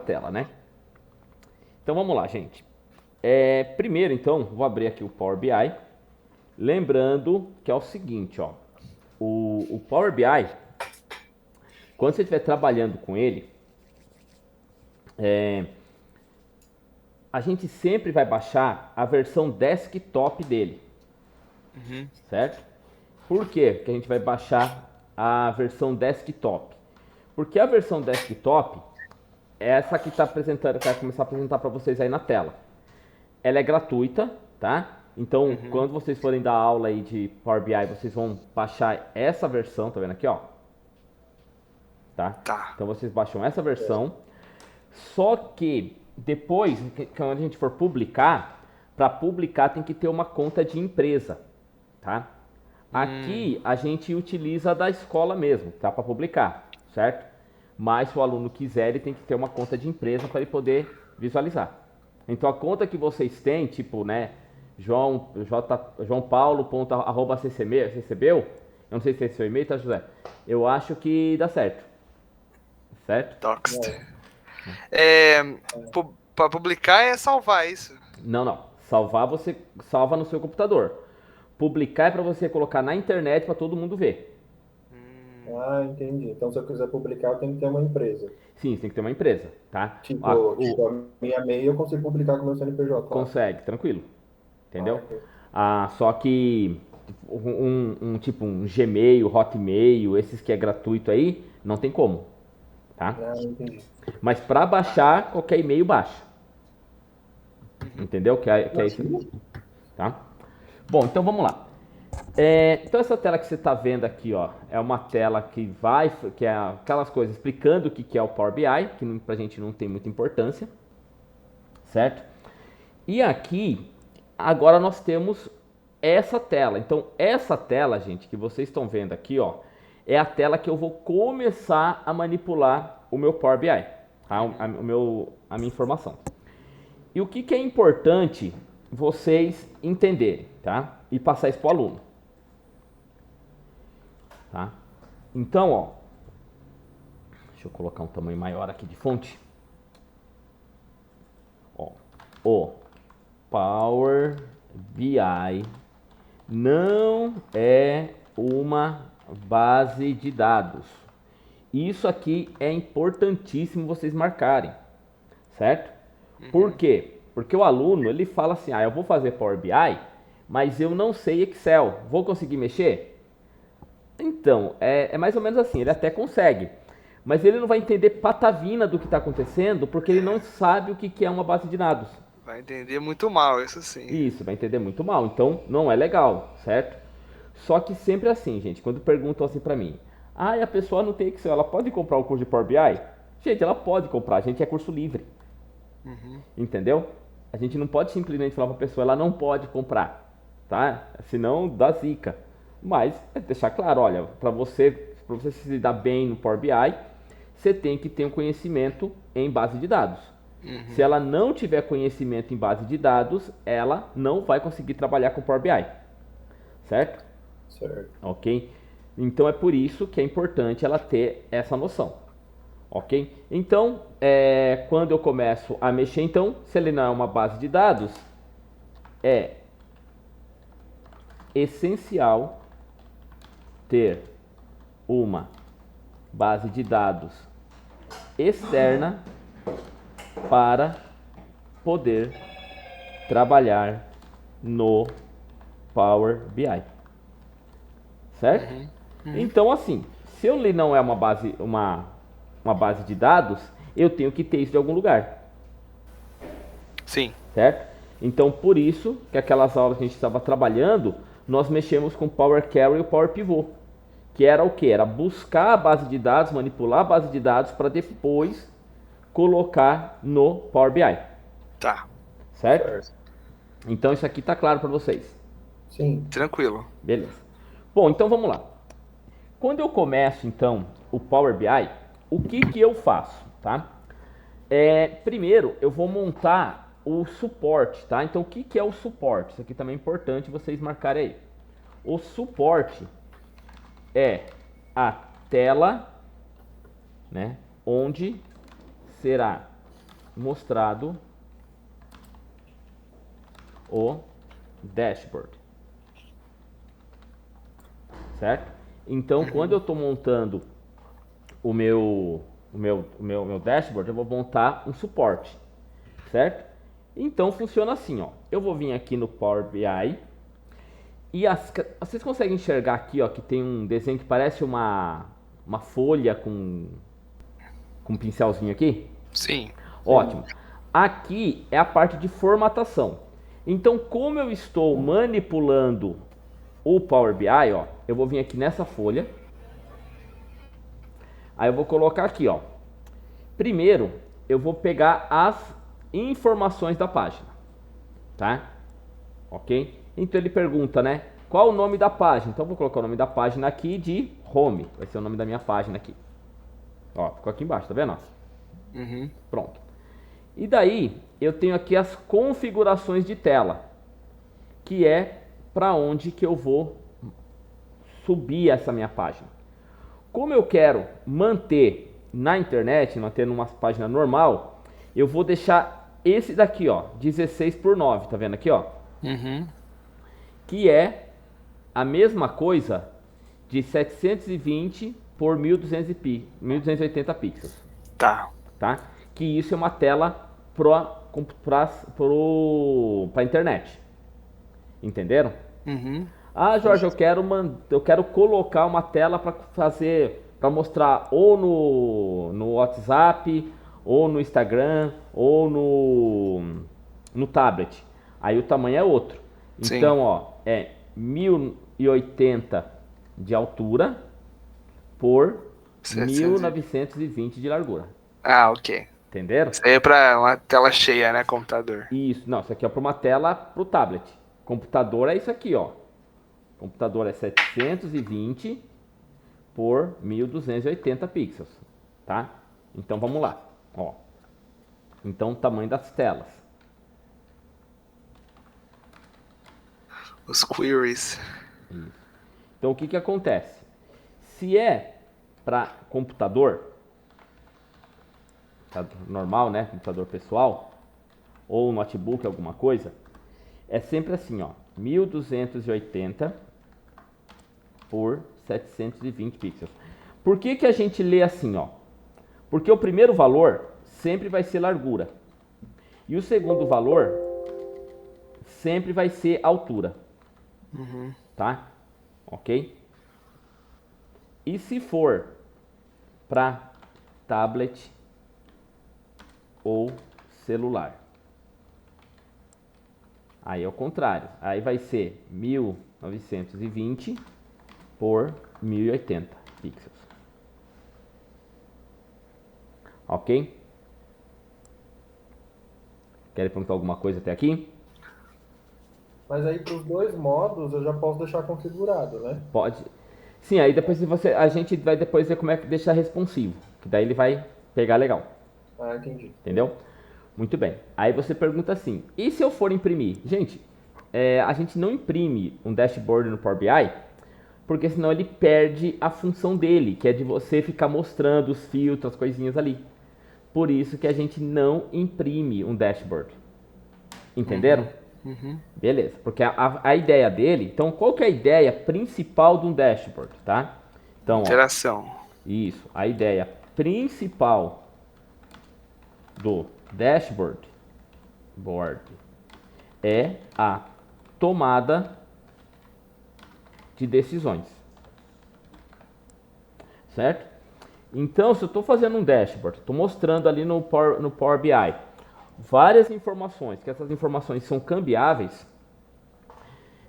tela, né? Então vamos lá, gente. Primeiro, então, vou abrir aqui o Power BI. Lembrando que é o seguinte, ó. O Power BI, quando você estiver trabalhando com ele, a gente sempre vai baixar a versão desktop dele, certo? Por quê que a gente vai baixar a versão desktop? Porque a versão desktop é essa que está apresentando, que vai começar a apresentar para vocês aí na tela. Ela é gratuita, tá? Então, quando vocês forem dar aula aí de Power BI, vocês vão baixar essa versão, tá vendo aqui, ó? Tá? Tá. Então vocês baixam essa versão. Só que depois, quando a gente for publicar, para publicar tem que ter uma conta de empresa, tá? Aqui a gente utiliza a da escola mesmo, tá? Para publicar, certo? Mas se o aluno quiser, ele tem que ter uma conta de empresa para ele poder visualizar. Então a conta que vocês têm, tipo, né, joaopaulo.recebeu, eu não sei se é seu e-mail, tá, José? Eu acho que dá certo, certo? Doxed. É, para publicar é salvar isso. Não, não. Salvar você salva no seu computador. Publicar é para você colocar na internet para todo mundo ver. Ah, entendi. Então, se eu quiser publicar, eu tenho que ter uma empresa. Sim, você tem que ter uma empresa, tá? Tipo, a minha MEI eu consigo publicar com o meu CNPJ lá. Consegue, tranquilo. Entendeu? Ok. Só que tipo um Gmail, Hotmail, esses que é gratuito aí, não tem como, tá? Ah, entendi. Mas para baixar, qualquer e-mail baixa. Entendeu? Que é isso aqui, tá? Bom, então vamos lá. Então essa tela que você está vendo aqui, ó, é uma tela que é aquelas coisas explicando o que é o Power BI, que pra gente não tem muita importância, certo? E aqui, agora nós temos essa tela. Então essa tela, gente, que vocês estão vendo aqui, ó, é a tela que eu vou começar a manipular o meu Power BI, tá? A minha informação. E o que é importante vocês entenderem, tá? E passar isso para o aluno. Tá? Então, ó, deixa eu colocar um tamanho maior aqui de fonte. Ó, o Power BI não é uma base de dados. Isso aqui é importantíssimo vocês marcarem, certo? Por quê? Porque o aluno, ele fala assim, eu vou fazer Power BI, mas eu não sei Excel, vou conseguir mexer? Então, é mais ou menos assim, ele até consegue, mas ele não vai entender patavina do que está acontecendo, porque ele não sabe o que é uma base de dados. Vai entender muito mal, isso sim. Isso, vai entender muito mal, então não é legal, certo? Só que sempre assim, gente, quando perguntam assim pra mim, a pessoa não tem Excel, ela pode comprar o curso de Power BI? Gente, ela pode comprar, a gente é curso livre, entendeu? A gente não pode simplesmente falar pra pessoa, ela não pode comprar, tá? Senão dá zica. Mas é deixar claro, olha, para você se dar bem no Power BI, você tem que ter um conhecimento em base de dados. Se ela não tiver conhecimento em base de dados, ela não vai conseguir trabalhar com Power BI. Certo? Certo. Ok? Então é por isso que é importante ela ter essa noção. Ok? Então, quando eu começo a mexer, então, se ele não é uma base de dados, é essencial ter uma base de dados externa para poder trabalhar no Power BI. Certo? Então, assim, se ele não é uma base de dados, eu tenho que ter isso de algum lugar. Sim. Certo? Então, por isso que aquelas aulas que a gente estava trabalhando, nós mexemos com o Power Query e o Power Pivot. Que era o que? Era buscar a base de dados, manipular a base de dados para depois colocar no Power BI. Tá. Certo? Então isso aqui tá claro para vocês. Sim. Tranquilo. Beleza. Bom, então vamos lá. Quando eu começo então o Power BI, o que eu faço, tá? Primeiro eu vou montar o suporte, tá? Então o que é o suporte? Isso aqui também é importante vocês marcarem aí. O suporte é a tela, né, onde será mostrado o dashboard. Certo? Então, quando eu estou montando o meu dashboard, eu vou montar um suporte, certo? Então, funciona assim, ó. Eu vou vir aqui no Power BI e vocês conseguem enxergar aqui, ó, que tem um desenho que parece uma folha com um pincelzinho aqui? Sim. Ótimo. Aqui é a parte de formatação. Então, como eu estou manipulando o Power BI, ó, eu vou vir aqui nessa folha. Aí eu vou colocar aqui, ó. Primeiro, eu vou pegar as informações da página, tá? Ok? Então ele pergunta, né? Qual o nome da página? Então eu vou colocar o nome da página aqui de Home. Vai ser o nome da minha página aqui. Ó, ficou aqui embaixo, tá vendo? Pronto. E daí, eu tenho aqui as configurações de tela, que é para onde que eu vou subir essa minha página. Como eu quero manter na internet, manter numa página normal, eu vou deixar esse daqui, ó, 16:9, tá vendo aqui, ó? Que é a mesma coisa de 720 por 1280 pixels. Tá. Que isso é uma tela para internet. Entenderam? Ah, Jorge, eu quero colocar uma tela para mostrar ou no WhatsApp, ou no Instagram, ou no tablet. Aí o tamanho é outro. Sim. Então, ó, é 1080 de altura por 1920 de largura. Ah, ok. Entenderam? Isso aí é pra uma tela cheia, né, computador? Isso, não, isso aqui é para uma tela pro tablet. Computador é isso aqui, ó. Computador é 720 por 1280 pixels, tá? Então vamos lá, ó. Então o tamanho das telas. Os queries. Isso. Então o que que acontece? Se é para computador, tá normal, né? Computador pessoal ou notebook, alguma coisa, é sempre assim, ó, 1280 por 720 pixels. Por que que a gente lê assim, ó? Porque o primeiro valor sempre vai ser largura. E o segundo valor sempre vai ser altura. Tá? Ok? E se for para tablet ou celular? Aí é o contrário. Aí vai ser 1920 por 1080 pixels. Ok? Querem perguntar alguma coisa até aqui? Mas aí para os dois modos eu já posso deixar configurado, né? Pode. Sim, aí depois a gente vai depois ver como é que deixa responsivo, que daí ele vai pegar legal. Ah, entendi. Entendeu? Muito bem. Aí você pergunta assim, e se eu for imprimir? Gente, a gente não imprime um dashboard no Power BI, porque senão ele perde a função dele, que é de você ficar mostrando os filtros, as coisinhas ali. Por isso que a gente não imprime um dashboard. Entenderam? Beleza, porque a ideia dele... Então, qual que é a ideia principal de um dashboard, tá? Então, Interação. Isso, a ideia principal do dashboard é a tomada de decisões. Certo? Então, se eu estou fazendo um dashboard, estou mostrando ali no Power BI várias informações, que essas informações são cambiáveis.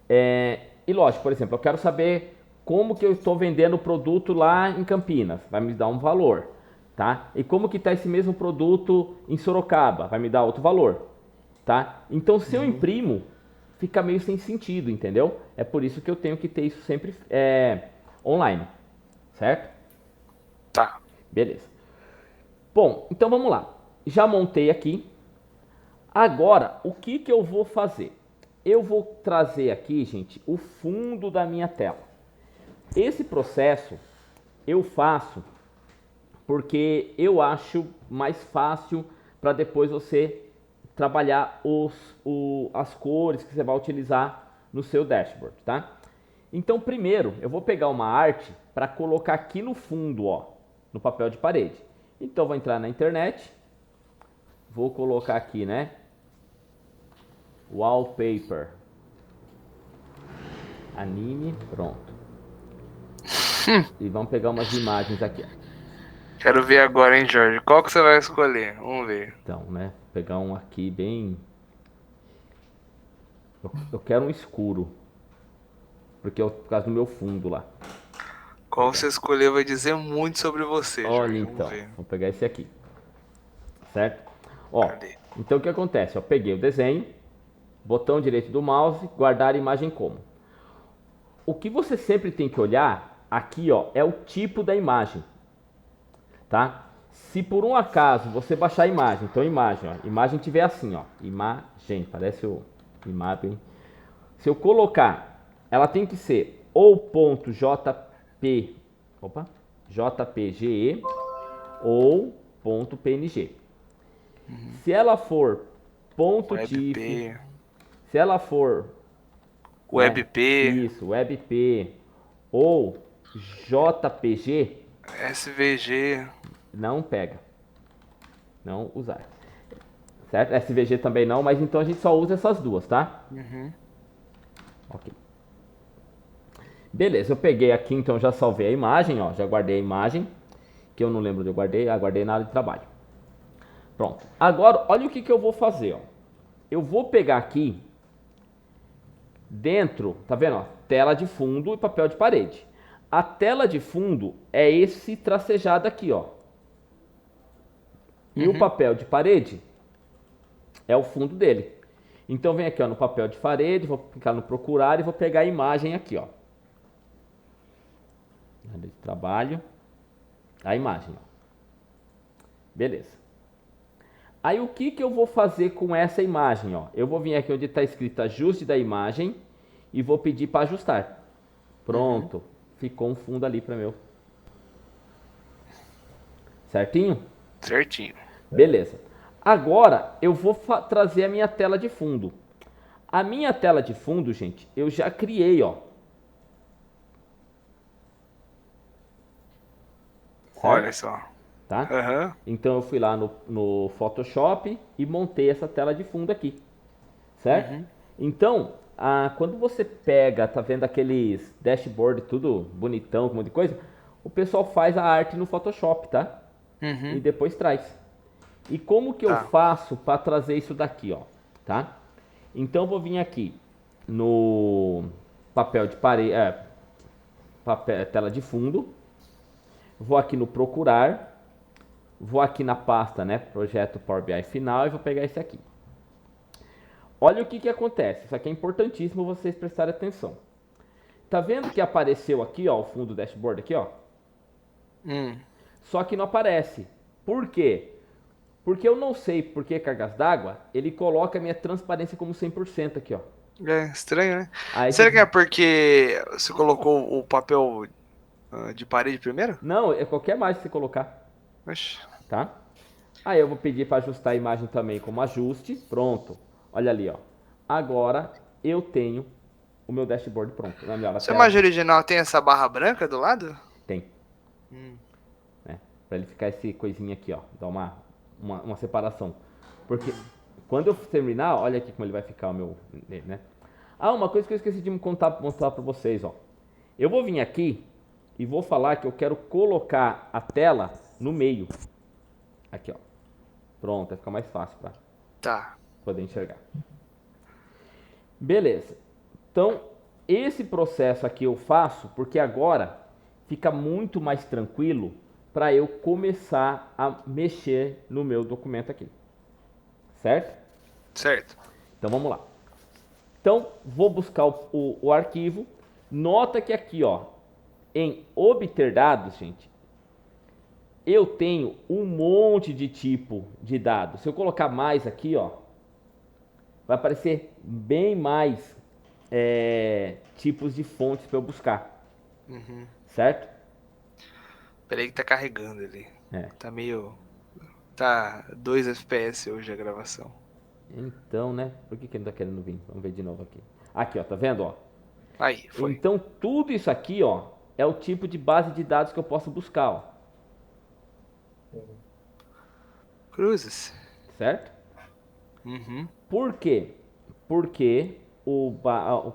E lógico, por exemplo, eu quero saber como que eu estou vendendo o produto lá em Campinas, vai me dar um valor, tá? E como que está esse mesmo produto em Sorocaba, vai me dar outro valor, tá? Então, se eu imprimo, fica meio sem sentido, entendeu? É por isso que eu tenho que ter isso sempre online, certo? Tá. Beleza. Bom, então vamos lá. Já montei aqui. Agora, o que que eu vou fazer? Eu vou trazer aqui, gente, o fundo da minha tela. Esse processo eu faço porque eu acho mais fácil para depois você trabalhar as cores que você vai utilizar no seu dashboard, tá? Então, primeiro, eu vou pegar uma arte para colocar aqui no fundo, ó, no papel de parede. Então, vou entrar na internet, vou colocar aqui, né? Wallpaper. Anime, pronto. E vamos pegar umas imagens aqui, ó. Quero ver agora, hein, Jorge? Qual que você vai escolher? Vamos ver. Então, né? Pegar um aqui bem... Eu quero um escuro. Porque é por causa do meu fundo lá. Qual você escolher vai dizer muito sobre você, Olha, Jorge. então. Vamos ver. Vou pegar esse aqui. Certo? Ó, Cadê? então o que acontece? Eu peguei o desenho, botão direito do mouse, guardar a imagem como. O que você sempre tem que olhar aqui, ó, é o tipo da imagem. Tá? Se por um acaso você baixar a imagem, então imagem, ó, imagem tiver assim, ó, imagem, parece o imagem. Se eu colocar, ela tem que ser ou ponto .jp, JPGE ou ponto .png. Se ela for ponto .tif, WebP. se ela for WebP. isso, WebP ou JPG, SVG. não pega. Não usar. Certo? SVG também não, mas então a gente só usa essas duas, tá? Ok. Beleza, eu peguei aqui, então já salvei a imagem, ó, já guardei a imagem, que eu não lembro onde eu guardei, guardei na área de trabalho. Pronto. Agora, olha o que eu vou fazer, ó. Eu vou pegar aqui, dentro, tá vendo, ó, tela de fundo e papel de parede. A tela de fundo é esse tracejado aqui, ó. E o papel de parede é o fundo dele. Então vem aqui, ó, no papel de parede, vou clicar no procurar e vou pegar a imagem aqui, ó. Área de trabalho, a imagem, ó. Beleza. Aí o que eu vou fazer com essa imagem, ó? Eu vou vir aqui onde está escrito ajuste da imagem e vou pedir para ajustar. Pronto. Ficou um fundo ali para meu. Certinho? Certinho. Beleza. Agora eu vou trazer a minha tela de fundo. A minha tela de fundo, gente, eu já criei, ó. Certo? Olha só. Tá? Aham. Então eu fui lá no Photoshop e montei essa tela de fundo aqui. Certo? Então, quando você pega, tá vendo aqueles dashboard tudo bonitão, com um monte de coisa, o pessoal faz a arte no Photoshop, tá? E depois traz. E como que eu faço para trazer isso daqui, ó, tá? Então eu vou vir aqui no papel de parede, tela de fundo, vou aqui no procurar, vou aqui na pasta, né, projeto Power BI final e vou pegar esse aqui. Olha o que acontece, isso aqui é importantíssimo vocês prestarem atenção. Tá vendo que apareceu aqui, ó, o fundo do dashboard aqui, ó? Só que não aparece. Por quê? Porque eu não sei por que cargas d'água, ele coloca a minha transparência como 100% aqui, ó. É estranho, né? Aí Será que é porque você colocou o papel de parede primeiro? Não, é qualquer imagem que você colocar, Oxi. tá? Aí eu vou pedir para ajustar a imagem também como ajuste, pronto. Olha ali, ó. Agora eu tenho o meu dashboard pronto. Na melhor, Sua imagem original tem essa barra branca do lado? Tem. Né? Para ele ficar esse coisinha aqui, ó. Dar uma separação. Porque quando eu terminar, olha aqui como ele vai ficar o meu, né? Uma coisa que eu esqueci de mostrar para vocês, ó. Eu vou vir aqui e vou falar que eu quero colocar a tela no meio. Aqui, ó. Pronto, vai ficar mais fácil para poder enxergar. Beleza. Então, esse processo aqui eu faço porque agora fica muito mais tranquilo para eu começar a mexer no meu documento aqui. Certo? Certo. Então, vamos lá. Então, vou buscar o arquivo. Nota que aqui, ó, em obter dados, gente, eu tenho um monte de tipo de dados. Se eu colocar mais aqui, ó, vai aparecer bem mais tipos de fontes para eu buscar. Certo? Peraí que tá carregando ali. É. Tá meio Tá 2 FPS hoje a gravação. Então, né? Por que ele não tá querendo vir? Vamos ver de novo aqui. Aqui, ó, tá vendo, ó? Aí, foi. Então, tudo isso aqui, ó, é o tipo de base de dados que eu posso buscar, ó. Cruzes. Certo? Uhum. Por quê? Porque o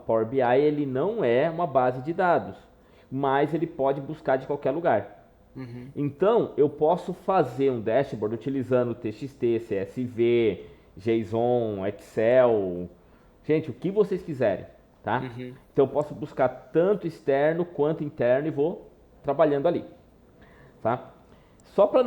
Power BI ele não é uma base de dados, mas ele pode buscar de qualquer lugar. Uhum. Então, eu posso fazer um dashboard utilizando TXT, CSV, JSON, Excel, gente, o que vocês quiserem, tá? Uhum. Então, eu posso buscar tanto externo quanto interno e vou trabalhando ali, tá? Só para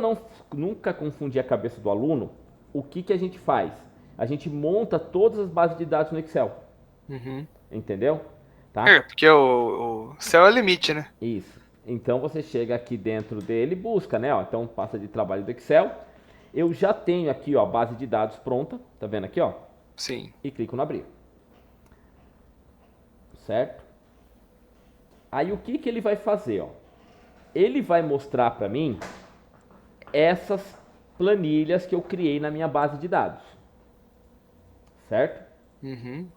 nunca confundir a cabeça do aluno, o que a gente faz? A gente monta todas as bases de dados no Excel, Uhum. entendeu? Tá? É, porque o céu é o limite, né? Isso. Então você chega aqui dentro dele e busca, né? Ó, então passa de trabalho do Excel. Eu já tenho aqui, ó, a base de dados pronta, tá vendo aqui, ó? Sim. E clico no abrir. Certo? Aí o que ele vai fazer, ó? Ele vai mostrar para mim essas planilhas que eu criei na minha base de dados. Certo? Uhum.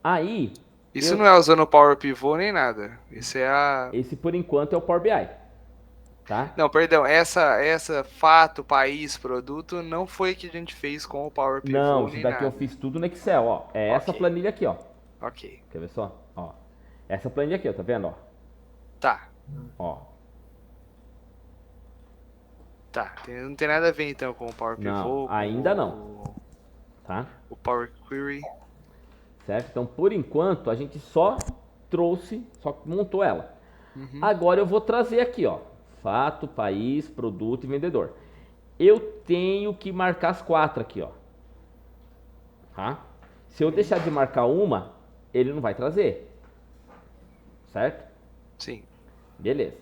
Aí, Isso não é usando o Power Pivot nem nada. Isso é a... esse por enquanto é o Power BI, tá? Não, perdão. Essa fato, país, produto não foi que a gente fez com o Power Não, Pivot isso nem daqui eu nada. fiz tudo no Excel, ó. É essa Ok. planilha aqui, ó. Ok. Quer ver só? Ó. Essa planilha aqui, ó, tá vendo, ó? Tá. Ó. Tá. Não tem nada a ver então com o Power Não, Pivot. ainda com não. Tá? O Power Query. Certo? Então, por enquanto, a gente só trouxe, só montou ela. Uhum. Agora eu vou trazer aqui, ó. Fato, país, produto e vendedor. Eu tenho que marcar as 4 aqui, ó. Tá? Se eu deixar de marcar uma, ele não vai trazer. Certo? Sim. Beleza.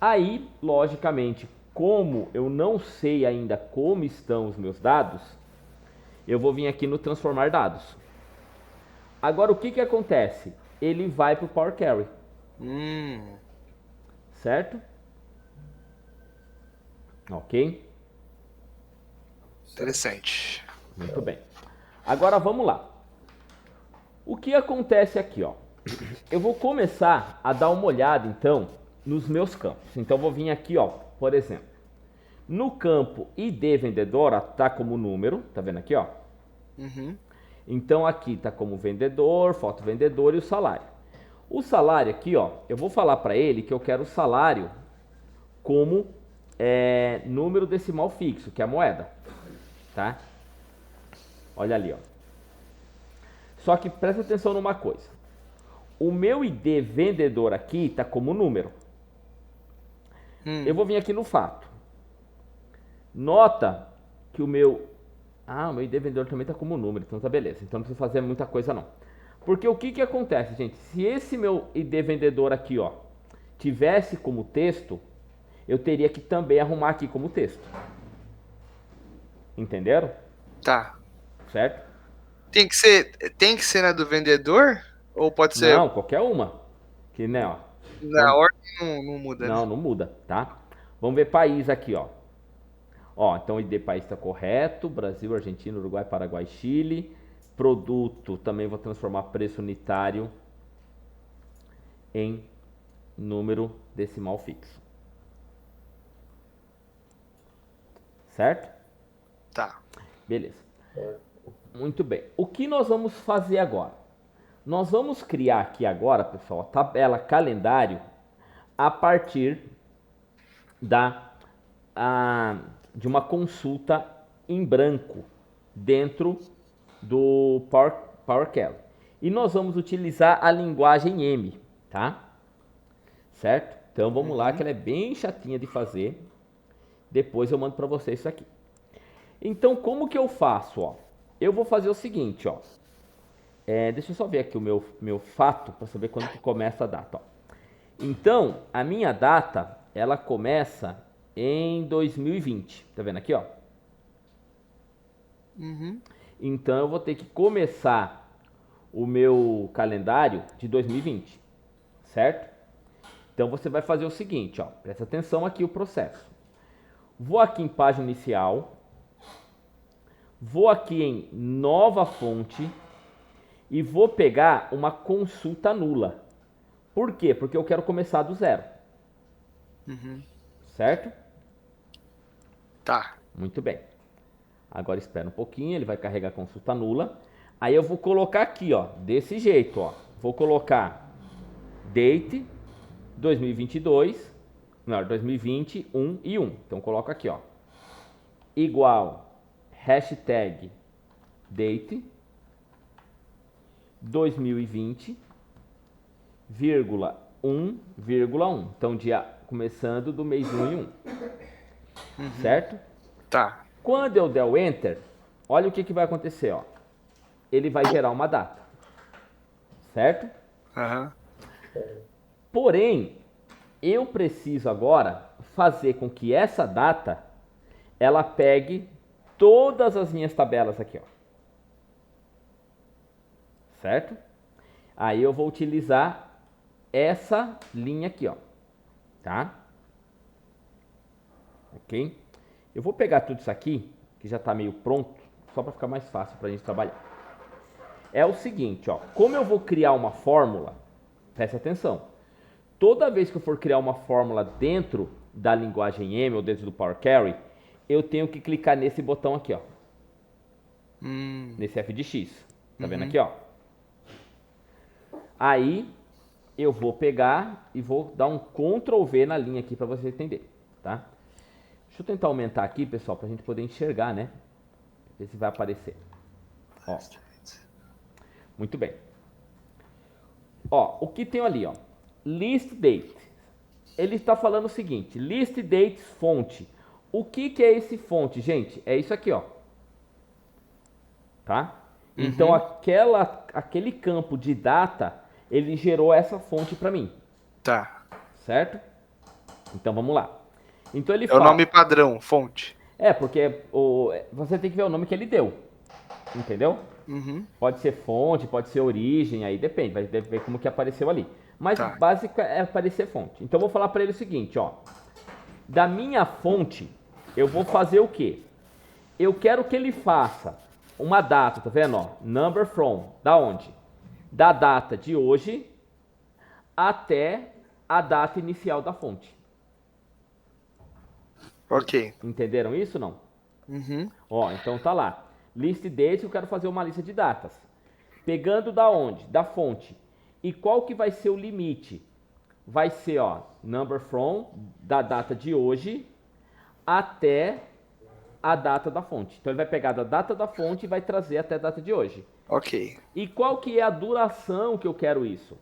Aí, logicamente, como eu não sei ainda como estão os meus dados, eu vou vir aqui no transformar dados. Agora, o que acontece? Ele vai para o Power Query, certo? Ok? Interessante. Muito bem. Agora, vamos lá. O que acontece aqui, ó? Eu vou começar a dar uma olhada, então, nos meus campos. Então, eu vou vir aqui, ó, por exemplo. No campo ID vendedor, ó, tá como número, tá vendo aqui, ó? Uhum. Então aqui tá como vendedor, foto vendedor e o salário. O salário aqui, ó, eu vou falar para ele que eu quero o salário como número decimal fixo, que é a moeda, tá? Olha ali, ó. Só que presta atenção numa coisa. O meu ID vendedor aqui tá como número. Eu vou vir aqui no fato. Nota que o meu ID vendedor também tá como número, então tá beleza. Então não precisa fazer muita coisa não. Porque o que acontece, gente? Se esse meu ID vendedor aqui, ó, tivesse como texto, eu teria que também arrumar aqui como texto. Entenderam? Tá. Certo? Tem que ser na do vendedor? Ou pode ser... Não, qualquer uma. Que, né, ó. Na ordem não muda, né? Não muda, tá? Vamos ver país aqui, ó. Ó, então o ID país está correto. Brasil, Argentina, Uruguai, Paraguai, Chile. Produto, também vou transformar preço unitário em número decimal fixo. Certo? Tá. Beleza. Muito bem. O que nós vamos fazer agora? Nós vamos criar aqui agora, pessoal, a tabela calendário a partir de uma consulta em branco dentro do Power Query. E nós vamos utilizar a linguagem M, tá? Certo? Então vamos lá, que ela é bem chatinha de fazer. Depois eu mando para vocês isso aqui. Então como que eu faço, ó? Eu vou fazer o seguinte, ó. Deixa eu só ver aqui o meu fato para saber quando que começa a data, ó. Então, a minha data, ela começa em 2020. Tá vendo aqui, ó? Uhum. Então, eu vou ter que começar o meu calendário de 2020, certo? Então, você vai fazer o seguinte, ó. Presta atenção aqui o processo. Vou aqui em página inicial, vou aqui em nova fonte e vou pegar uma consulta nula. Por quê? Porque eu quero começar do zero. Certo? Tá. Muito bem. Agora espera um pouquinho, ele vai carregar a consulta nula. Aí eu vou colocar aqui, ó, desse jeito, ó. Vou colocar date 2022, não, 2020, 1 e 1. Então coloco aqui, ó. Igual hashtag date 2020, vírgula 1,1. Então dia começando do mês 1 e 1. Certo? Tá. Quando eu der o Enter, olha o que vai acontecer, ó. Ele vai gerar uma data. Certo? Aham. Porém, eu preciso agora fazer com que essa data, ela pegue todas as minhas tabelas aqui, ó. Certo? Aí eu vou utilizar essa linha aqui, ó. Tá? Ok? Eu vou pegar tudo isso aqui, que já está meio pronto, só para ficar mais fácil para a gente trabalhar. É o seguinte, ó. Como eu vou criar uma fórmula, preste atenção. Toda vez que eu for criar uma fórmula dentro da linguagem M ou dentro do Power Query, eu tenho que clicar nesse botão aqui, ó. Nesse F de X. Tá vendo aqui, ó? Aí eu vou pegar e vou dar um Ctrl V na linha aqui para você entender, tá? Deixa eu tentar aumentar aqui, pessoal, para a gente poder enxergar, né? Ver se vai aparecer. Ó. Muito bem. Ó, o que tem ali, ó? List date. Ele está falando o seguinte: list dates fonte. O que é esse fonte, gente? É isso aqui, ó. Tá? Então aquele campo de data, ele gerou essa fonte para mim. Tá. Certo? Então vamos lá. Então ele É fala, o nome padrão, fonte. porque você tem que ver o nome que ele deu. Entendeu? Pode ser fonte, pode ser origem, aí depende, vai ver como que apareceu ali. Mas Tá. básico é aparecer fonte. Então eu vou falar para ele o seguinte, ó. Da minha fonte, eu vou fazer o quê? Eu quero que ele faça uma data, tá vendo, ó? Number from, da onde? Da data de hoje até a data inicial da fonte. Ok. Entenderam isso, não? Ó, então tá lá. List date, eu quero fazer uma lista de datas. Pegando da onde? Da fonte. E qual que vai ser o limite? Vai ser, ó, number from, da data de hoje até a data da fonte. Então ele vai pegar da data da fonte e vai trazer até a data de hoje. Ok. E qual que é a duração que eu quero isso?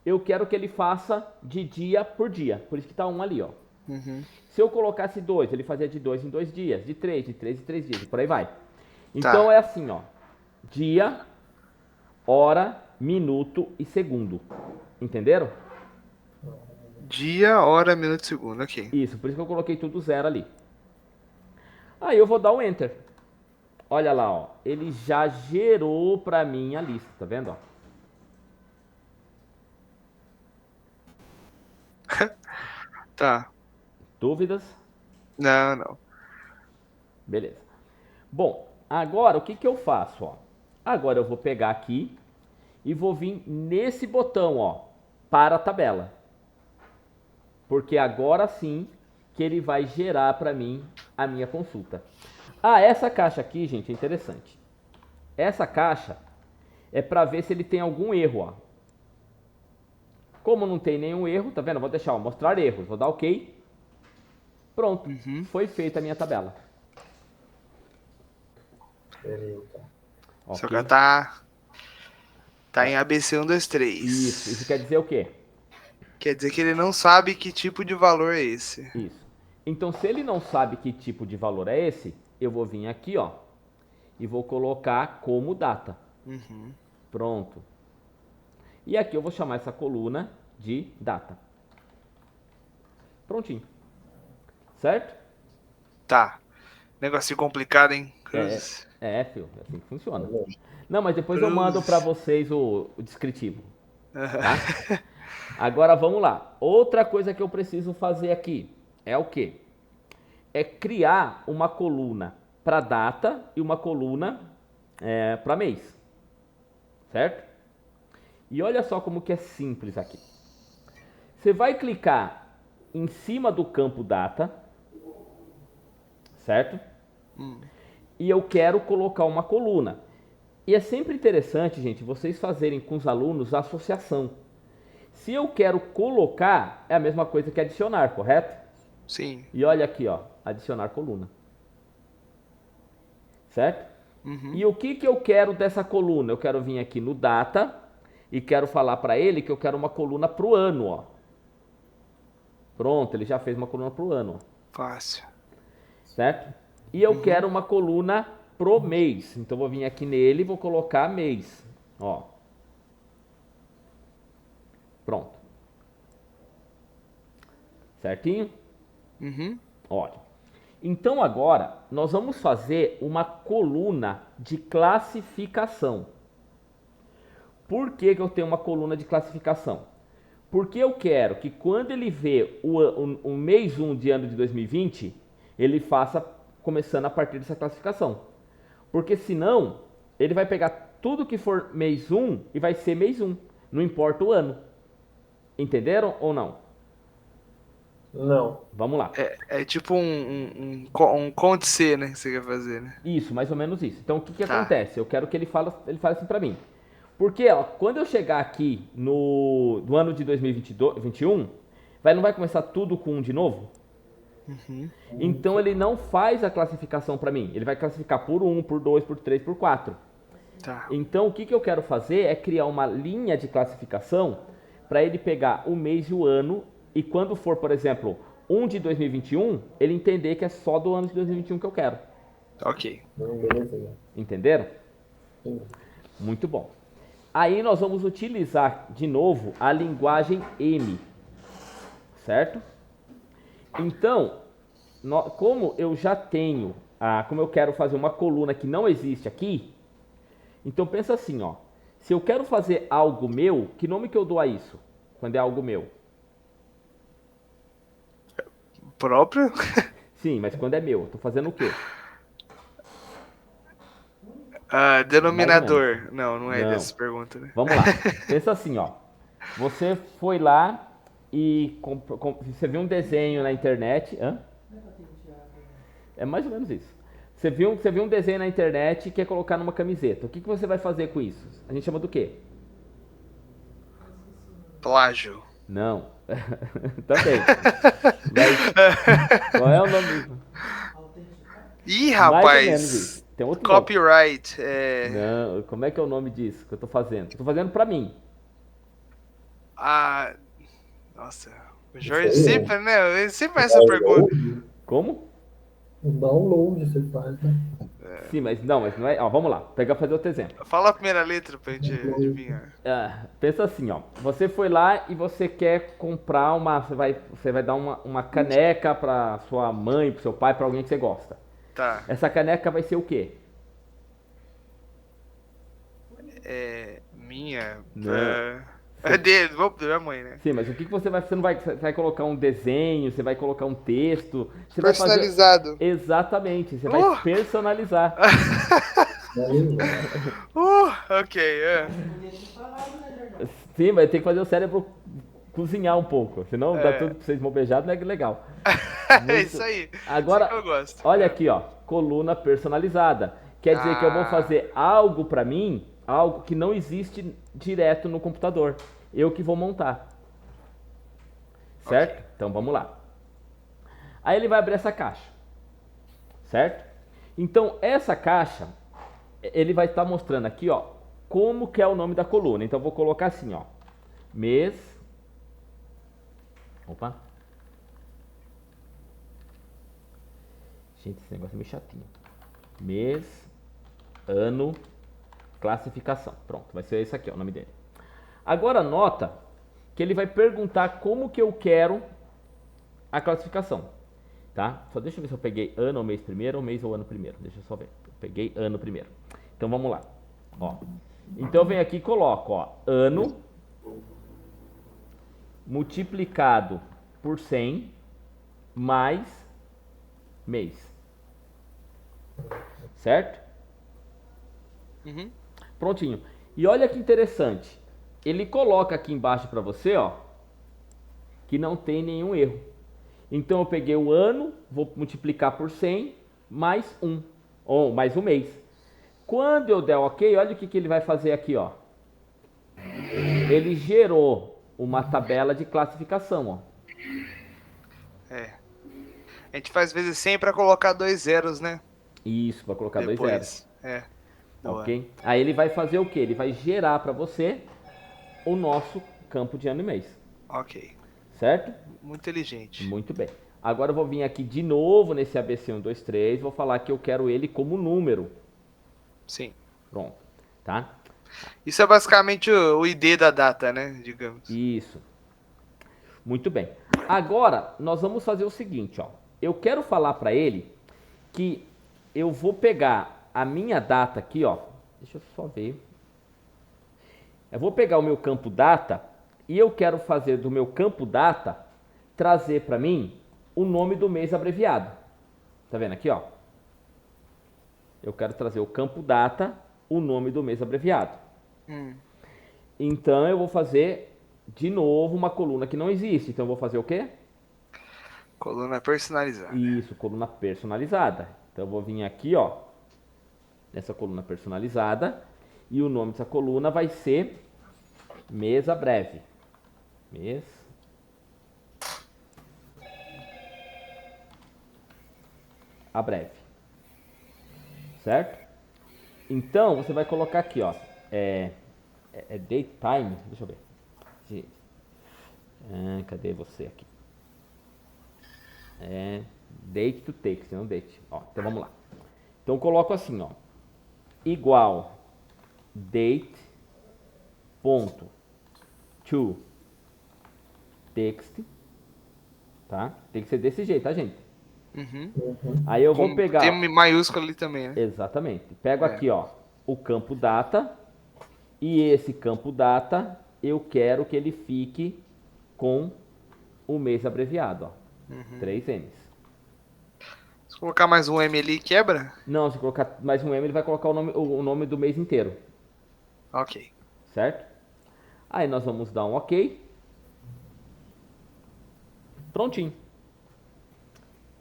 Eu quero que ele faça de dia por dia. Por isso que tá um ali, ó. Se eu colocasse 2, ele fazia de 2 em 2 dias, de 3, de 3 em 3 dias, e por aí vai. Então é assim, ó. Dia, hora, minuto e segundo. Entenderam? Dia, hora, minuto e segundo. Ok. Isso, por isso que eu coloquei tudo zero ali. Aí eu vou dar o Enter. Olha lá, ó. Ele já gerou pra mim a lista, tá vendo, ó? Tá. Dúvidas? Não. Beleza. Bom, agora o que eu faço, ó? Agora eu vou pegar aqui e vou vir nesse botão, ó, para a tabela. Porque agora sim que ele vai gerar para mim a minha consulta. Ah, essa caixa aqui, gente, é interessante. Essa caixa é para ver se ele tem algum erro, ó. Como não tem nenhum erro, tá vendo? Vou deixar, ó, mostrar erros. Vou dar OK. Pronto. Foi feita a minha tabela. Beleza. Só Ok? que tá em ABC 1, 2, 3. Isso quer dizer o quê? Quer dizer que ele não sabe que tipo de valor é esse. Isso. Então, se ele não sabe que tipo de valor é esse, eu vou vir aqui, ó, e vou colocar como data. Pronto. E aqui eu vou chamar essa coluna de data. Prontinho. Certo? Tá. Negocinho complicado, hein? Cruzes. Filho, é assim que funciona. Não, mas depois eu mando para vocês o descritivo. Tá? Agora vamos lá. Outra coisa que eu preciso fazer aqui é o quê? É criar uma coluna para data e uma coluna para mês, certo? E olha só como que é simples aqui. Você vai clicar em cima do campo data, certo? E eu quero colocar uma coluna. E é sempre interessante, gente, vocês fazerem com os alunos a associação. Se eu quero colocar, é a mesma coisa que adicionar, correto? Sim. E olha aqui, ó, adicionar coluna. Certo? E o que eu quero dessa coluna? Eu quero vir aqui no data e quero falar para ele que eu quero uma coluna pro ano, ó. Pronto, ele já fez uma coluna pro ano, ó. Fácil. Certo? E eu quero uma coluna pro mês. Então vou vir aqui nele e vou colocar mês, ó. Pronto. Certinho? Olha. Então agora nós vamos fazer uma coluna de classificação. Por que eu tenho uma coluna de classificação? Porque eu quero que quando ele vê o mês 1 de ano de 2020, ele faça começando a partir dessa classificação. Porque senão, ele vai pegar tudo que for mês 1 e vai ser mês 1. Não importa o ano. Entenderam ou não? Não. Vamos lá. É tipo um conte C, né? Que você quer fazer, né? Isso, mais ou menos isso. Então, o que Tá. acontece? Eu quero que ele fale assim pra mim. Porque, ó, quando eu chegar aqui no ano de 2021, não vai começar tudo com 1 de novo? Então, ele não faz a classificação pra mim. Ele vai classificar por 1, por 2, por 3, por 4. Tá. Então, o que eu quero fazer é criar uma linha de classificação para ele pegar o mês e o ano, e quando for, por exemplo, 1 de 2021, ele entender que é só do ano de 2021 que eu quero. Ok. Belezinha. Entenderam? Sim. Muito bom. Aí nós vamos utilizar de novo a linguagem M, certo? Então, como eu já tenho, como eu quero fazer uma coluna que não existe aqui, então pensa assim, ó. Se eu quero fazer algo meu, que nome que eu dou a isso? Quando é algo meu? Próprio? Sim, mas quando é meu, eu tô fazendo o quê? Denominador. Não é Não. dessa pergunta, né? Vamos lá. Pensa assim, ó. Você foi lá e você viu um desenho na internet. Hã? É mais ou menos isso. Você viu um desenho na internet e quer colocar numa camiseta. O que você vai fazer com isso? A gente chama do quê? Plágio. Não. Também. Mas, qual é o nome? Ih, Mais ou menos rapaz. isso. Tem outro nome. Copyright. Não, como é que é o nome disso que eu tô fazendo? Eu tô fazendo pra mim. Nossa. O Jorge sempre, né? Ele sempre faz essa pergunta. Como? O download você faz, né? Sim, mas não é. Ó, vamos lá. Fazer outro exemplo. Fala a primeira letra pra gente adivinhar. Pensa assim, ó. Você foi lá e você quer comprar você vai dar uma caneca pra sua mãe, pro seu pai, pra alguém que você gosta. Tá. Essa caneca vai ser o quê? Minha. Não. É dele, da minha mãe, né? Sim, mas o que você vai. Você não vai colocar um desenho, você vai colocar um texto. Você vai Personalizado. Exatamente, você vai personalizar. Ok, Sim, mas tem que fazer o cérebro cozinhar um pouco. Senão dá tudo pra vocês mobejado, não é legal. É isso aí. Agora, Isso que eu gosto. olha aqui, ó. Coluna personalizada. Quer dizer que eu vou fazer algo pra mim, algo que não existe direto no computador. Eu que vou montar. Certo? Ok. Então vamos lá. Aí ele vai abrir essa caixa. Certo? Então essa caixa, ele vai estar mostrando aqui, ó, como que é o nome da coluna. Então eu vou colocar assim, ó. Mês. Opa. Gente, esse negócio é meio chatinho. Mês, ano, classificação. Pronto, vai ser esse aqui, ó, o nome dele. Agora nota que ele vai perguntar como que eu quero a classificação, tá? Só deixa eu ver se eu peguei ano ou mês primeiro, ou mês ou ano primeiro. Deixa eu só ver. Eu peguei ano primeiro. Então vamos lá. Ó. Então eu venho aqui e coloco, ó, ano multiplicado por 100 mais mês. Certo? Uhum. Prontinho. E olha que interessante. Ele coloca aqui embaixo para você, ó, que não tem nenhum erro. Então eu peguei o ano, vou multiplicar por 100 mais ou mais um mês. Quando eu der OK, olha o que ele vai fazer aqui, ó. Ele gerou uma tabela de classificação, ó. É. A gente faz vezes 100 para colocar 2 zeros, né? Isso, para colocar 2 zeros. Depois. É. Boa. Ok? Aí ele vai fazer o que? Ele vai gerar para você o nosso campo de ano e mês. Ok. Certo? Muito inteligente. Muito bem. Agora eu vou vir aqui de novo nesse ABC 1, 2, 3. Vou falar que eu quero ele como número. Sim. Pronto. Tá? Isso é basicamente o ID da data, né? Digamos. Isso. Muito bem. Agora nós vamos fazer o seguinte, ó. Eu quero falar para ele que eu vou pegar a minha data aqui, ó. Deixa eu só ver. Eu vou pegar o meu campo data e eu quero fazer do meu campo data trazer para mim o nome do mês abreviado. Tá vendo aqui, ó? Eu quero trazer o campo data, o nome do mês abreviado. Então eu vou fazer de novo uma coluna que não existe. Então eu vou fazer o quê? Coluna personalizada. Isso, coluna personalizada. Então eu vou vir aqui, ó, nessa coluna personalizada, e o nome dessa coluna vai ser mês breve. Mês breve. Certo? Então você vai colocar aqui, ó, date time, deixa eu ver. Cadê você aqui? Date to text, não date. Ó, então vamos lá. Então eu coloco assim, ó, igual date ponto to text, tá? Tem que ser desse jeito, tá, gente? Aí eu vou pegar, Tem maiúsculo ali também, né? exatamente. Pego aqui, ó, o campo data, e esse campo data eu quero que ele fique com o mês abreviado, ó. 3 M's. Se colocar mais um M ali, quebra? Não, se colocar mais um M, ele vai colocar o nome do mês inteiro, Ok. certo? Aí nós vamos dar um OK. Prontinho.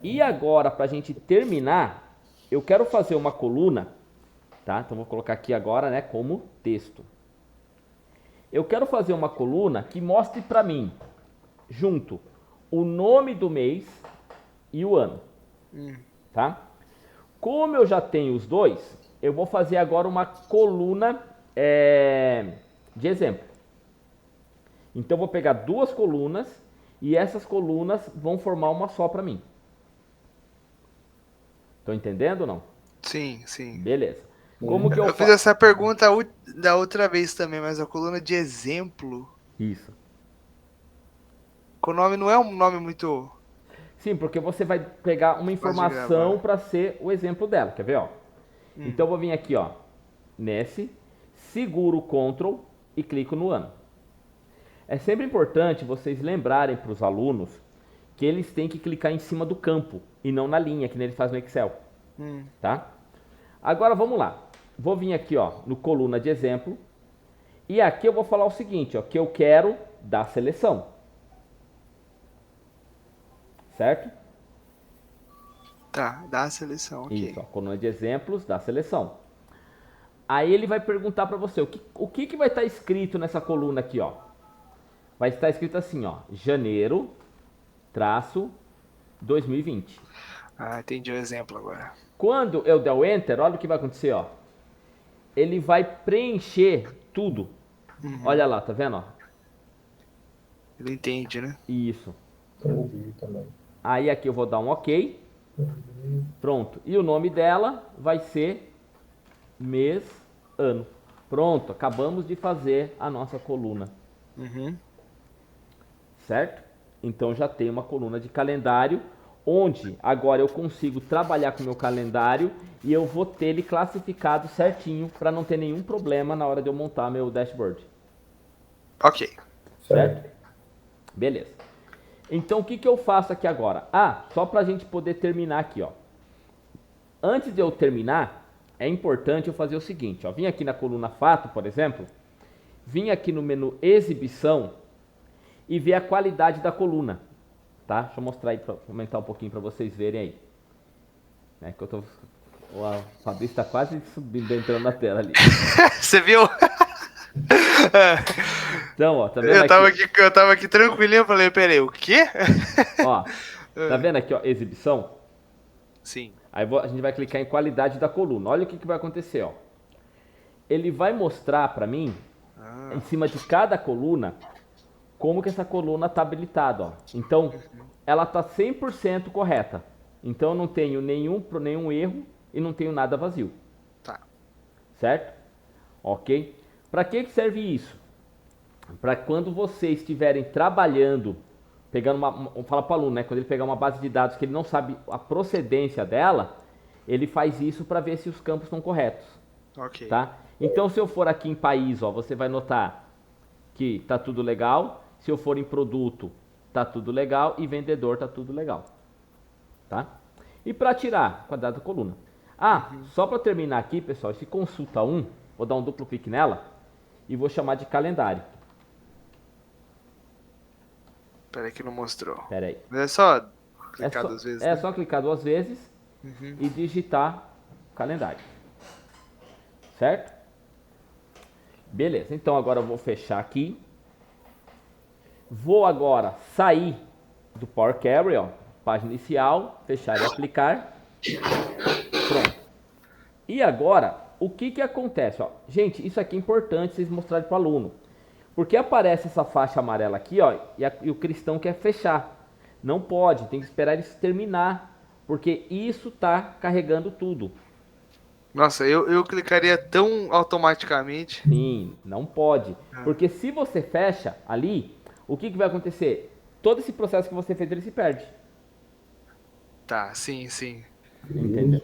E agora, para a gente terminar, eu quero fazer uma coluna, tá? Então vou colocar aqui agora, né, como texto. Eu quero fazer uma coluna que mostre para mim, junto, o nome do mês e o ano, tá? Como eu já tenho os dois, eu vou fazer agora uma coluna de exemplo. Então eu vou pegar duas colunas e essas colunas vão formar uma só para mim. Estão entendendo ou não? Sim, sim. Beleza. Como que eu Eu fiz faço? essa pergunta da outra vez também, mas a coluna de exemplo, Isso. o nome não é um nome muito... Sim, porque você vai pegar uma informação para ser o exemplo dela. Quer ver, ó? Então eu vou vir aqui, ó, nesse, seguro o Ctrl e clico no ano. É sempre importante vocês lembrarem para os alunos que eles têm que clicar em cima do campo e não na linha, que nem ele faz no Excel. Tá? Agora vamos lá. Vou vir aqui, ó, no coluna de exemplo. E aqui eu vou falar o seguinte, ó, que eu quero da seleção. Certo? Tá, dá a seleção, ok. Isso, ó, coluna de exemplos da seleção. Aí ele vai perguntar para você, o que vai estar escrito nessa coluna aqui, ó? Vai estar escrito assim, ó, janeiro, traço, 2020. Ah, entendi o exemplo agora. Quando eu der o Enter, olha o que vai acontecer, ó. Ele vai preencher tudo. Olha lá, tá vendo, ó? Ele entende, né? Isso. Entendi também. Aí aqui eu vou dar um OK. Pronto. E o nome dela vai ser mês, ano. Pronto, acabamos de fazer a nossa coluna. Certo? Então já tem uma coluna de calendário, onde agora eu consigo trabalhar com o meu calendário e eu vou ter ele classificado certinho para não ter nenhum problema na hora de eu montar meu dashboard. Ok. Certo? Beleza. Então o que eu faço aqui agora? Ah, só para a gente poder terminar aqui, ó. antes de eu terminar, é importante eu fazer o seguinte, ó, vim aqui na coluna fato, por exemplo, vim aqui no menu exibição e ver a qualidade da coluna, tá? Deixa eu mostrar aí, aumentar um pouquinho para vocês verem aí. É que eu tô... O Fabrício está quase subindo, entrando na tela ali. Você viu? Então, ó, tá vendo eu tava aqui tranquilinho, eu falei, peraí, o quê? Ó, tá vendo aqui, ó, exibição? Sim. Aí a gente vai clicar em qualidade da coluna. Olha o que vai acontecer, ó. Ele vai mostrar para mim, em cima de cada coluna, como que essa coluna tá habilitada, ó. Então, ela tá 100% correta. Então, eu não tenho nenhum erro e não tenho nada vazio. Tá. Certo? Ok? Para que serve isso? Para quando vocês estiverem trabalhando, pegando fala para o aluno, né? Quando ele pegar uma base de dados que ele não sabe a procedência dela, ele faz isso para ver se os campos estão corretos. Ok. Tá? Então, se eu for aqui em país, ó, você vai notar que tá tudo legal. Se eu for em produto, tá tudo legal. E vendedor, tá tudo legal. Tá? E para tirar, quadrado da coluna. Só para terminar aqui, pessoal, esse consulta 1, vou dar um duplo clique nela e vou chamar de calendário. Peraí que não mostrou. Peraí. É só clicar duas vezes. É só clicar 2 vezes e digitar calendário. Certo? Beleza, então agora eu vou fechar aqui. Vou agora sair do Power Query, ó, página inicial, fechar e aplicar. Pronto. E agora, o que acontece? Ó? Gente, isso aqui é importante vocês mostrarem para o aluno. Porque aparece essa faixa amarela aqui, ó, e o cristão quer fechar. Não pode, tem que esperar ele terminar, porque isso está carregando tudo. Nossa, eu clicaria tão automaticamente. Sim, não pode. Porque se você fecha ali, o que vai acontecer? Todo esse processo que você fez, ele se perde. Tá, sim. Entendeu?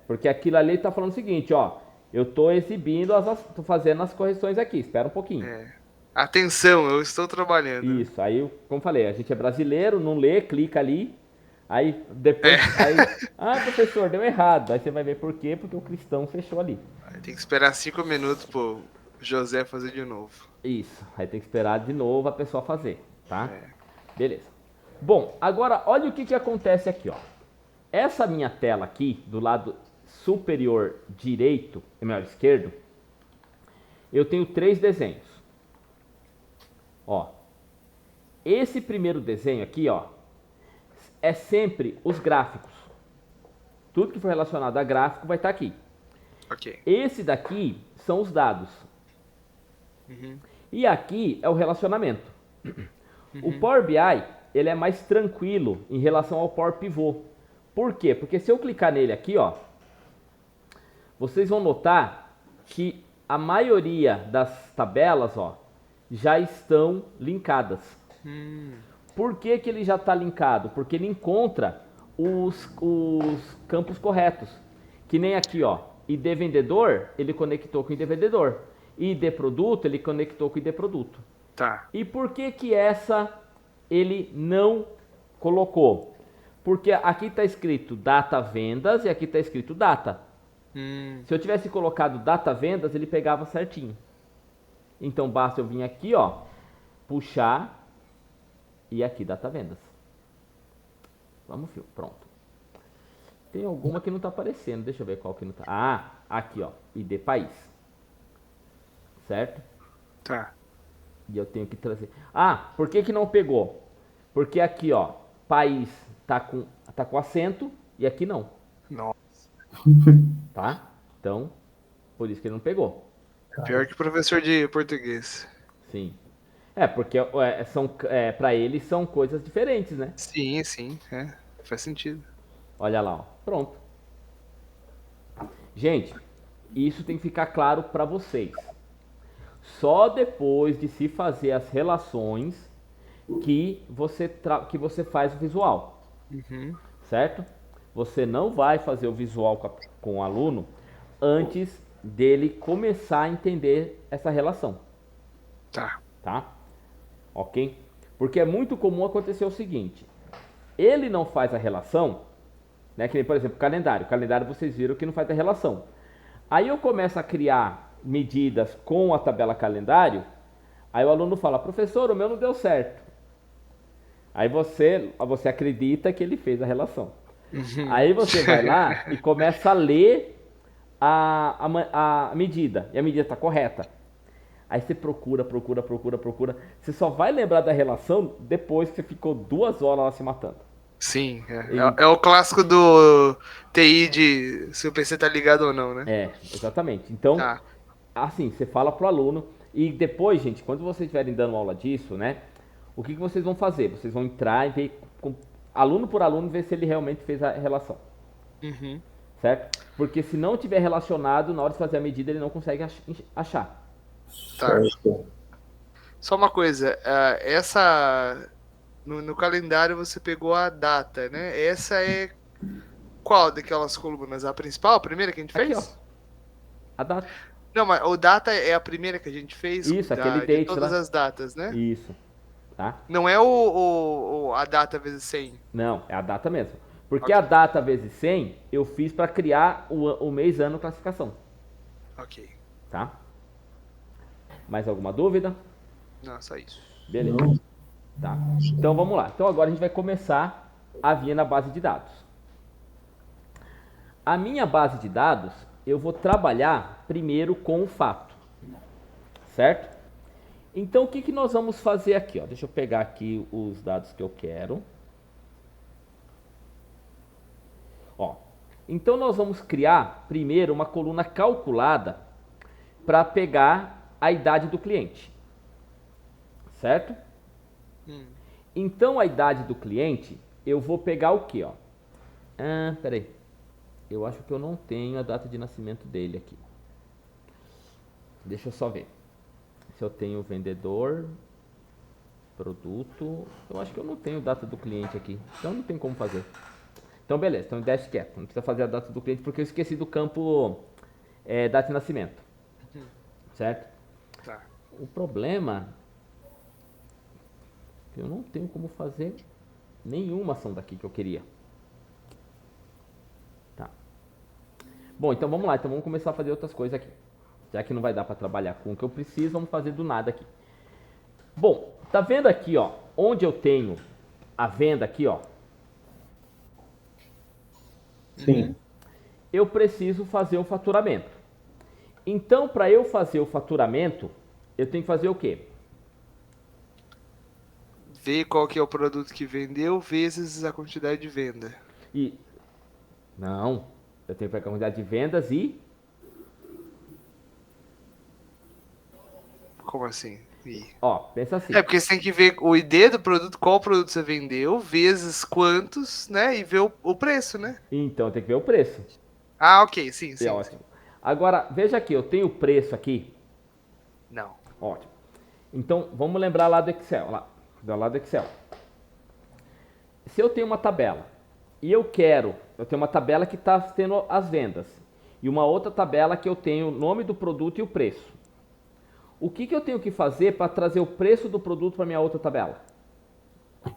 Porque aquilo ali tá falando o seguinte, ó. Eu tô exibindo, tô fazendo as correções aqui, espera um pouquinho. Atenção, eu estou trabalhando. Isso, aí, como falei, a gente é brasileiro, não lê, clica ali. Aí depois, professor, deu errado. Aí você vai ver por quê, porque o cristão fechou ali. Aí tem que esperar 5 minutos pro José fazer de novo. Isso, aí tem que esperar de novo a pessoa fazer, tá? Beleza. Bom, agora olha o que acontece aqui, ó. Essa minha tela aqui, do lado superior direito, melhor, esquerdo, eu tenho 3 desenhos. Ó, esse primeiro desenho aqui, ó, é sempre os gráficos. Tudo que for relacionado a gráfico vai estar aqui. Ok. Esse daqui são os dados. E aqui é o relacionamento. O Power BI, ele é mais tranquilo em relação ao Power Pivot. Por quê? Porque se eu clicar nele aqui, ó, vocês vão notar que a maioria das tabelas, ó, já estão linkadas. Por que ele já está linkado? Porque ele encontra os campos corretos. Que nem aqui, ó, ID vendedor, ele conectou com ID vendedor. ID produto, ele conectou com ID produto. Tá. E por que essa ele não colocou? Porque aqui está escrito data vendas e aqui está escrito data. Se eu tivesse colocado data vendas, ele pegava certinho. Então basta eu vir aqui, ó, puxar e aqui data vendas. Vamos, filho, pronto. Tem alguma que não está aparecendo, deixa eu ver qual que não está. Aqui, ó, ID país. Certo? Tá. E eu tenho que trazer. Por que não pegou? Porque aqui, ó, país tá com acento e aqui não. Nossa. Tá? Então, por isso que ele não pegou. Pior que professor de português. Sim. Porque para eles são coisas diferentes, né? Sim. Faz sentido. Olha lá, ó. Pronto. Gente, isso tem que ficar claro para vocês. Só depois de se fazer as relações que você faz o visual. Certo? Você não vai fazer o visual com o aluno antes dele começar a entender essa relação. Tá? Ok? Porque é muito comum acontecer o seguinte. Ele não faz a relação Né? Que nem, por exemplo, calendário. Calendário vocês viram que não faz a relação. Aí eu começo a criar medidas com a tabela calendário, aí o aluno fala, professor, o meu não deu certo. Aí você acredita que ele fez a relação. Aí você vai lá e começa a ler a medida, e a medida está correta. Aí você procura. Você só vai lembrar da relação depois que você ficou 2 horas lá se matando. Sim, é o clássico do TI de se o PC tá ligado ou não, né? Exatamente. Então, Tá. assim, você fala pro aluno e depois, gente, quando vocês estiverem dando aula disso, né, o que vocês vão fazer? Vocês vão entrar e ver, aluno por aluno, ver se ele realmente fez a relação. Uhum. Certo? Porque se não tiver relacionado, na hora de fazer a medida, ele não consegue achar. Tá. Só uma coisa, no calendário você pegou a data, né? Essa é qual daquelas colunas? A principal, a primeira que a gente Aqui, fez? ó. A data. Não, mas o data é a primeira que a gente fez Isso, aquele de date todas lá. as datas, né? Isso. Tá? Não é a data vezes 100. Não, é a data mesmo. Porque a data vezes 100 eu fiz para criar o mês, ano, classificação. Ok. Tá? Mais alguma dúvida? Não, só isso. Beleza. Tá. Então vamos lá. Então agora a gente vai começar a vir na base de dados. A minha base de dados, eu vou trabalhar primeiro com o fato. Certo? Então o que nós vamos fazer aqui? Ó? Deixa eu pegar aqui os dados que eu quero. Ó, então nós vamos criar primeiro uma coluna calculada para pegar a idade do cliente. Certo? Então a idade do cliente, eu vou pegar o que, ó? Peraí. Eu acho que eu não tenho a data de nascimento dele aqui. Deixa eu só ver. Se eu tenho vendedor, produto, eu acho que eu não tenho data do cliente aqui. Então não tem como fazer. Então beleza, então deixa quieto. Não precisa fazer a data do cliente porque eu esqueci do campo data de nascimento. Certo? Tá. O problema é que eu não tenho como fazer nenhuma ação daqui que eu queria. Tá. Bom, então vamos lá. Então vamos começar a fazer outras coisas aqui. Já que não vai dar para trabalhar com o que eu preciso, vamos fazer do nada aqui. Bom, tá vendo aqui, ó, onde eu tenho a venda aqui, ó? Sim. Eu preciso fazer o faturamento. Então, para eu fazer o faturamento, eu tenho que fazer o quê? Ver qual que é o produto que vendeu vezes a quantidade de venda. Não, eu tenho que pegar a quantidade de vendas e... Como assim? Ó, pensa assim. É porque você tem que ver o ID do produto, qual produto você vendeu, vezes quantos, né? E ver o preço, né? Então, tem que ver o preço. Ah, ok, sim. Ótimo. Agora, veja aqui, eu tenho o preço aqui. Não. Ótimo. Então, vamos lembrar lá do Excel. Lá do Excel. Se eu tenho uma tabela e eu tenho uma tabela que está tendo as vendas e uma outra tabela que eu tenho o nome do produto e o preço. O que eu tenho que fazer para trazer o preço do produto para minha outra tabela?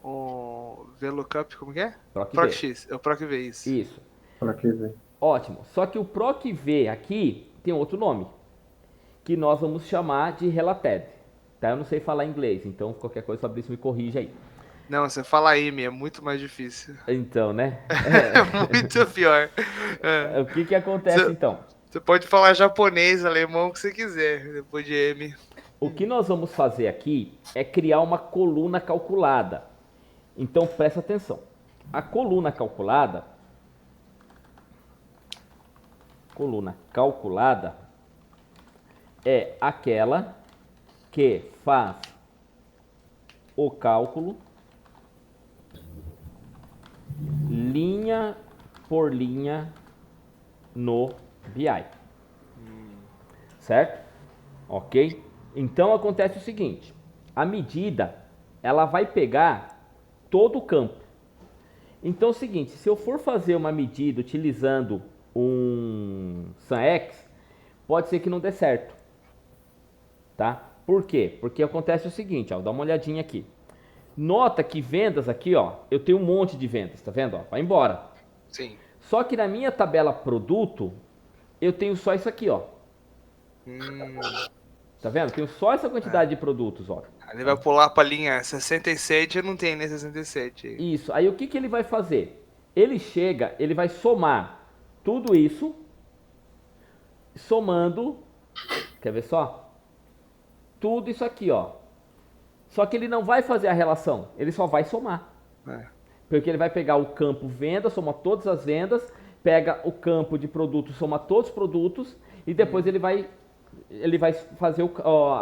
O VLOOKUP, como que é? PROC-V. PROC-X, é o PROC-V, isso. Isso. PROC-V. Ótimo. Só que o PROC-V aqui tem outro nome, que nós vamos chamar de Related. Tá? Eu não sei falar inglês, então qualquer coisa o Fabrício me corrige aí. Não, você fala M, é muito mais difícil. Então, né? É muito pior. O que acontece então? Você pode falar japonês, alemão, o que você quiser, depois de M. O que nós vamos fazer aqui é criar uma coluna calculada. Então, presta atenção. A coluna calculada é aquela que faz o cálculo linha por linha no BI. Certo? Ok? Então acontece o seguinte, a medida ela vai pegar todo o campo. Então é o seguinte, se eu for fazer uma medida utilizando um SunX, pode ser que não dê certo. Tá? Por quê? Porque acontece o seguinte, ó, dá uma olhadinha aqui. Nota que vendas aqui, ó, eu tenho um monte de vendas, tá vendo? Ó, vai embora. Sim. Só que na minha tabela produto, eu tenho só isso aqui, ó. Tá vendo? Tenho só essa quantidade de produtos, ó. Ele vai pular pra linha 67, eu não tenho nem 67. Isso. Aí o que ele vai fazer? Ele chega, ele vai somar tudo isso, somando, quer ver só? Tudo isso aqui, ó. Só que ele não vai fazer a relação, ele só vai somar. Porque ele vai pegar o campo venda, soma todas as vendas, pega o campo de produtos, soma todos os produtos e depois ele vai fazer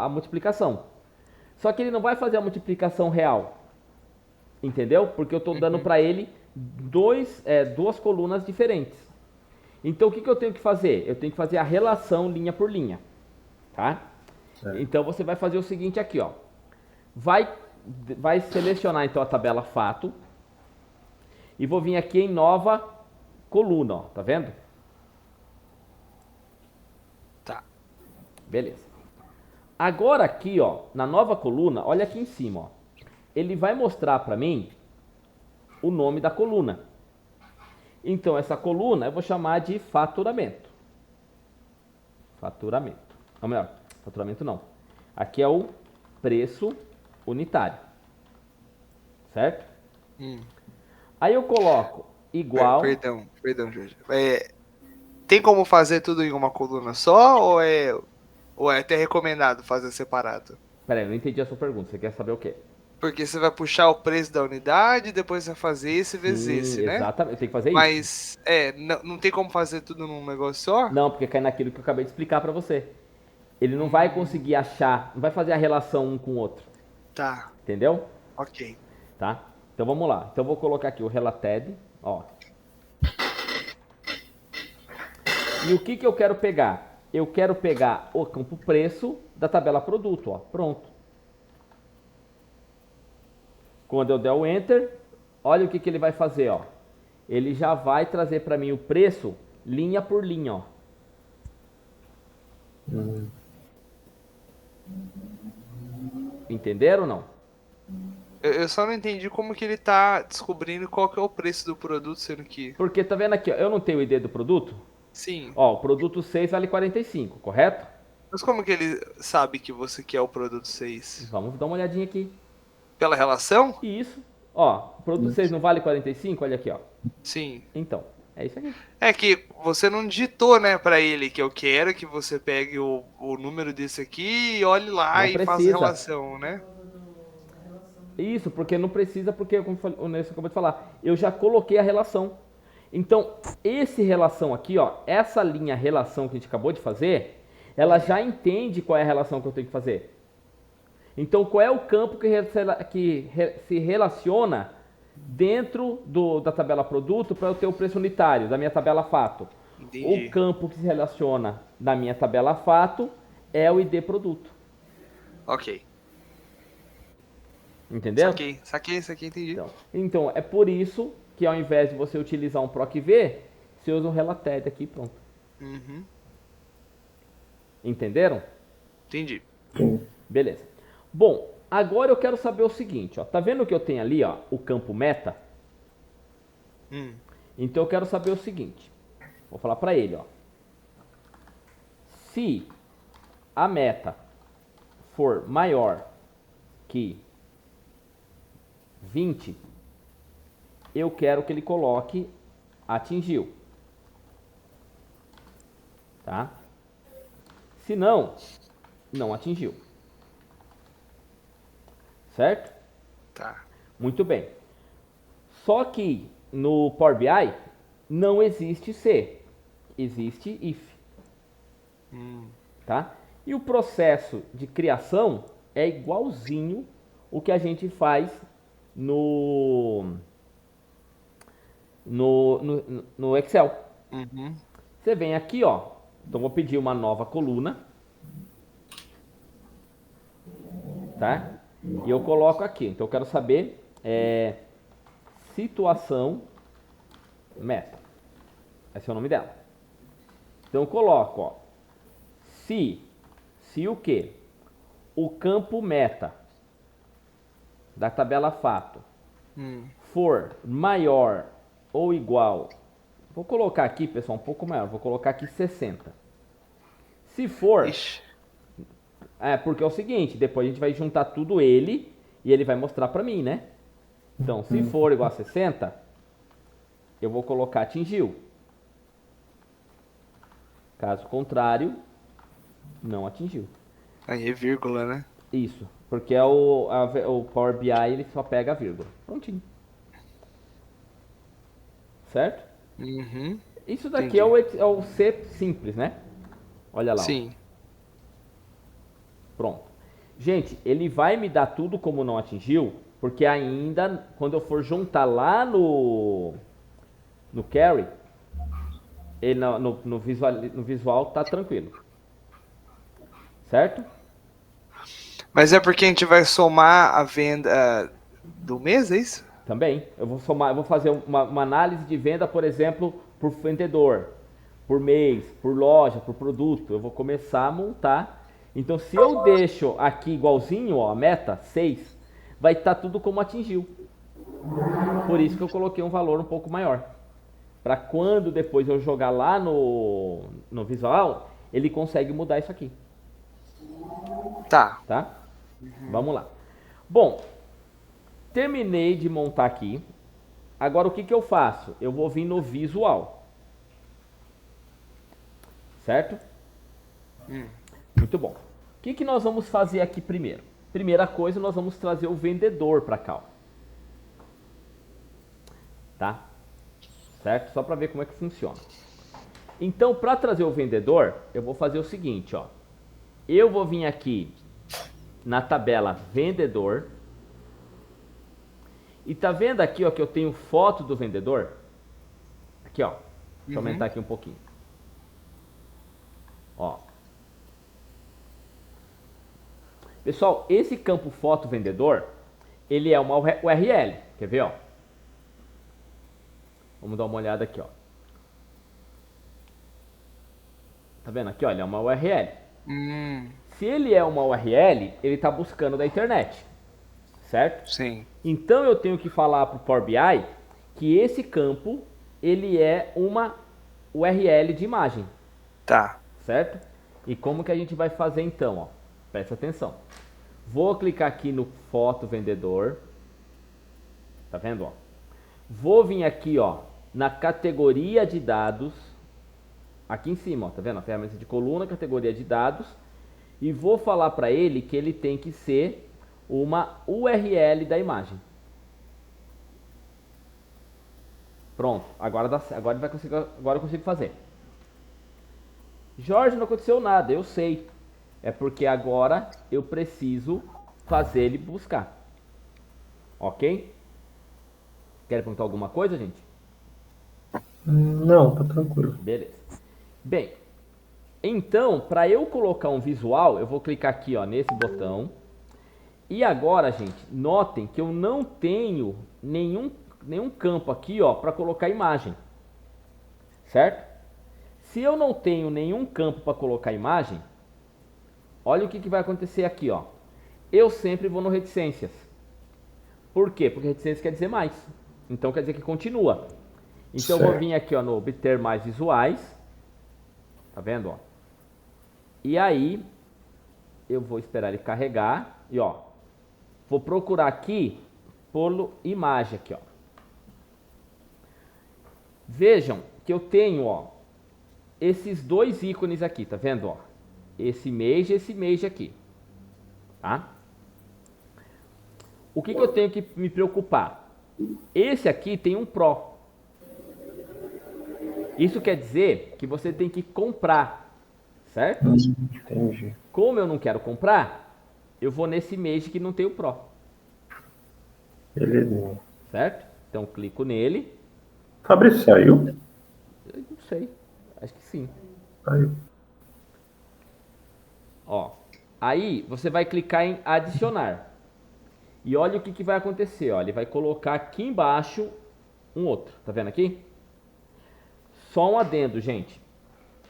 a multiplicação. Só que ele não vai fazer a multiplicação real. Entendeu? Porque eu estou dando para ele duas colunas diferentes. Então o que eu tenho que fazer? Eu tenho que fazer a relação linha por linha. Tá? Certo. Então você vai fazer o seguinte aqui, ó. Vai selecionar então a tabela fato. E vou vir aqui em nova coluna, ó. Tá vendo? Tá. Beleza. Agora aqui, ó, na nova coluna, olha aqui em cima, ó. Ele vai mostrar para mim o nome da coluna. Então essa coluna eu vou chamar de faturamento. Faturamento. Ou melhor, faturamento não. Aqui é o preço unitário. Certo? Aí eu coloco igual... Perdão, Jorge. Tem como fazer tudo em uma coluna só ou é até recomendado fazer separado? Pera aí, eu não entendi a sua pergunta. Você quer saber o quê? Porque você vai puxar o preço da unidade, depois vai fazer esse vezes esse, né? Exatamente, tem que fazer isso. Mas, não tem como fazer tudo num negócio só? Não, porque cai naquilo que eu acabei de explicar para você. Ele não vai conseguir achar, não vai fazer a relação um com o outro. Tá, Entendeu? ok. Tá? Então vamos lá. Então eu vou colocar aqui o related, ó. E o que eu quero pegar? Eu quero pegar o campo preço da tabela produto, ó. Pronto. Quando eu der o enter, olha o que ele vai fazer, ó. Ele já vai trazer para mim o preço linha por linha, ó. Entenderam ou não? Eu só não entendi como que ele tá descobrindo qual que é o preço do produto, sendo que... Porque tá vendo aqui, ó, eu não tenho o ID do produto? Sim. Ó, o produto 6 vale 45, correto? Mas como que ele sabe que você quer o produto 6? Vamos dar uma olhadinha aqui. Pela relação? Isso. Ó, o produto 6 não vale 45? Olha aqui, ó. Sim. Então, é isso aqui. É que você não digitou, né, pra ele que eu quero que você pegue o número desse aqui e olhe lá Não e faça a precisa. relação, né? Isso, porque não precisa, porque, como o Nelson acabou de falar, eu já coloquei a relação. Então, esse relação aqui, ó, essa linha relação que a gente acabou de fazer, ela já entende qual é a relação que eu tenho que fazer. Então, qual é o campo que se relaciona dentro da tabela produto para eu ter o preço unitário, da minha tabela fato? Entendi. O campo que se relaciona na minha tabela fato é o ID produto. Ok. Entendeu? Saquei, entendi. Então, é por isso que ao invés de você utilizar um PROC-V, você usa um related aqui, pronto. Uhum. Entenderam? Entendi. Beleza. Bom, agora eu quero saber o seguinte, ó. Tá vendo que eu tenho ali, ó, o campo meta? Então eu quero saber o seguinte. Vou falar para ele, ó. Se a meta for maior que 20, eu quero que ele coloque atingiu. Tá? Se não, não atingiu. Certo? Tá. Muito bem. Só que no Power BI não existe se, existe if. Tá? E o processo de criação é igualzinho o que a gente faz no Excel. Você vem aqui, ó. Então vou pedir uma nova coluna, tá? E eu coloco aqui. Então eu quero saber situação meta. Esse é o nome dela. Então eu coloco, ó, se o quê? O campo meta da tabela fato for maior ou igual Vou colocar aqui, pessoal, um pouco maior. Vou colocar aqui 60. Se for... Ixi. porque é o seguinte, depois a gente vai juntar tudo ele e ele vai mostrar pra mim, né? Então, se for igual a 60, eu vou colocar atingiu. Caso contrário, não atingiu. Aí é vírgula, né? Isso, porque o Power BI ele só pega a vírgula. Prontinho. Certo? Uhum. Isso daqui Entendi. é o C simples, né? Olha lá. Ó. Sim. Pronto. Gente, ele vai me dar tudo como não atingiu, porque ainda, quando eu for juntar lá no carry, ele no visual tá tranquilo. Certo? Mas é porque a gente vai somar a venda do mês, é isso? Também. Eu vou fazer uma análise de venda, por exemplo, por vendedor, por mês, por loja, por produto. Eu vou começar a montar. Então, se eu deixo aqui igualzinho, ó, a meta, 6, vai estar tudo como atingiu. Por isso que eu coloquei um valor um pouco maior. Para quando depois eu jogar lá no visual, ele consegue mudar isso aqui. Tá. Tá? Vamos lá. Bom, terminei de montar aqui. Agora o que eu faço? Eu vou vir no visual. Certo? Muito bom. O que nós vamos fazer aqui primeiro? Primeira coisa, nós vamos trazer o vendedor para cá. Ó. Tá? Certo? Só para ver como é que funciona. Então, para trazer o vendedor, eu vou fazer o seguinte, ó. Eu vou vir aqui na tabela vendedor. E tá vendo aqui, ó, que eu tenho foto do vendedor? Aqui, ó. Deixa eu aumentar aqui um pouquinho. Ó. Pessoal, esse campo foto vendedor, ele é uma URL. Quer ver, ó? Vamos dar uma olhada aqui, ó. Tá vendo aqui, ó? Ele é uma URL. Se ele é uma URL, ele está buscando da internet, certo? Sim. Então eu tenho que falar para o Power BI que esse campo ele é uma URL de imagem, Tá. certo? E como que a gente vai fazer então? Ó? Presta atenção. Vou clicar aqui no foto vendedor, tá vendo? Ó? Vou vir aqui, ó, na categoria de dados, aqui em cima, ó, tá vendo? A ferramenta de coluna, categoria de dados. E vou falar para ele que ele tem que ser uma URL da imagem. Pronto, agora eu consigo fazer. Jorge, não aconteceu nada, eu sei. É porque agora eu preciso fazer ele buscar. Ok? Quer perguntar alguma coisa, gente? Não, tá tranquilo. Beleza. Bem, então, para eu colocar um visual, eu vou clicar aqui, ó, nesse botão. E agora, gente, notem que eu não tenho nenhum campo aqui, ó, para colocar imagem. Certo? Se eu não tenho nenhum campo para colocar imagem, olha o que vai acontecer aqui, ó. Eu sempre vou no reticências. Por quê? Porque reticências quer dizer mais. Então quer dizer que continua. Então eu vou vir aqui, ó, no obter mais visuais. Tá vendo, ó? E aí eu vou esperar ele carregar e, ó, vou procurar aqui por imagem aqui, ó. Vejam que eu tenho, ó, esses dois ícones aqui, tá vendo, ó? Esse image e esse image aqui, tá? O que eu tenho que me preocupar? Esse aqui tem um Pro. Isso quer dizer que você tem que comprar, certo? Entendi. Como eu não quero comprar, eu vou nesse image que não tem o Pro. Belezinha. Certo? Então clico nele. Fabrício saiu? Eu não sei. Acho que sim. Saiu. Ó. Aí você vai clicar em adicionar. E olha o que vai acontecer. Ó. Ele vai colocar aqui embaixo um outro. Tá vendo aqui? Só um adendo, gente.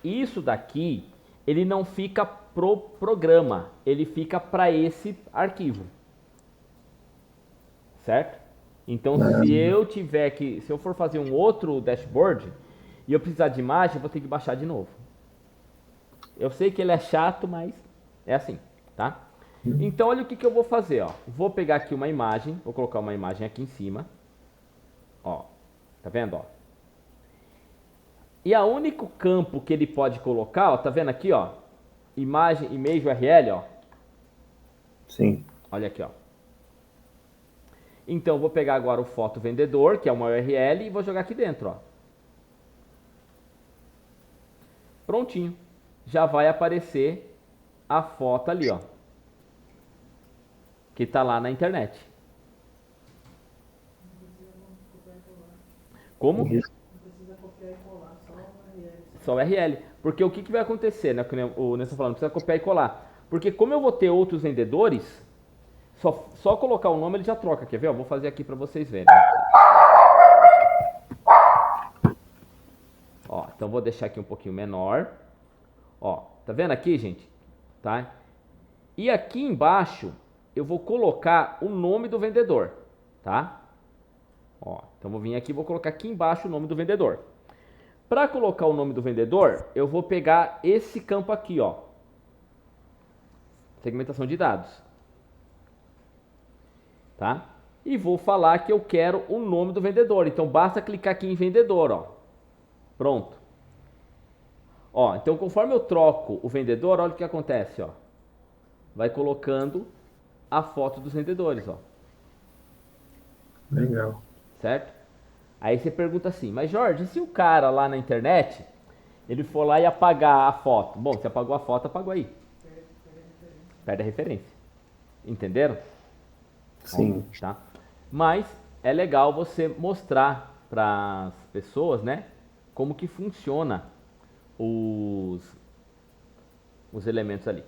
Isso daqui, ele não fica pro programa. Ele fica para esse arquivo. Certo? Então, se eu for fazer um outro dashboard, e eu precisar de imagem, eu vou ter que baixar de novo. Eu sei que ele é chato, mas é assim, tá? Então olha o que eu vou fazer, ó. Vou pegar aqui uma imagem, vou colocar uma imagem aqui em cima. Ó, tá vendo, ó? E o único campo que ele pode colocar, ó, tá vendo aqui, ó? Imagem, image URL, ó. Sim. Olha aqui, ó. Então eu vou pegar agora o foto vendedor, que é uma URL, e vou jogar aqui dentro, ó. Prontinho. Já vai aparecer a foto ali, ó. Que tá lá na internet. Como? Só URL. Porque o que vai acontecer, né? O Nelson falando, precisa copiar e colar. Porque como eu vou ter outros vendedores, só colocar o nome ele já troca. Quer ver? Ó, vou fazer aqui para vocês verem. Ó, então vou deixar aqui um pouquinho menor. Ó, tá vendo aqui, gente? Tá? E aqui embaixo eu vou colocar o nome do vendedor, tá? Ó, então vou vir aqui e vou colocar aqui embaixo o nome do vendedor. Para colocar o nome do vendedor, eu vou pegar esse campo aqui, ó. Segmentação de dados. Tá? E vou falar que eu quero o nome do vendedor. Então basta clicar aqui em vendedor, ó. Pronto. Ó, então conforme eu troco o vendedor, olha o que acontece, ó. Vai colocando a foto dos vendedores, ó. Legal. Certo? Aí você pergunta assim, mas Jorge, e se o cara lá na internet, ele for lá e apagar a foto? Bom, se apagou a foto, apagou aí. Perde a referência. Entenderam? Sim. Tá? Mas é legal você mostrar para as pessoas, né, como que funciona os elementos ali.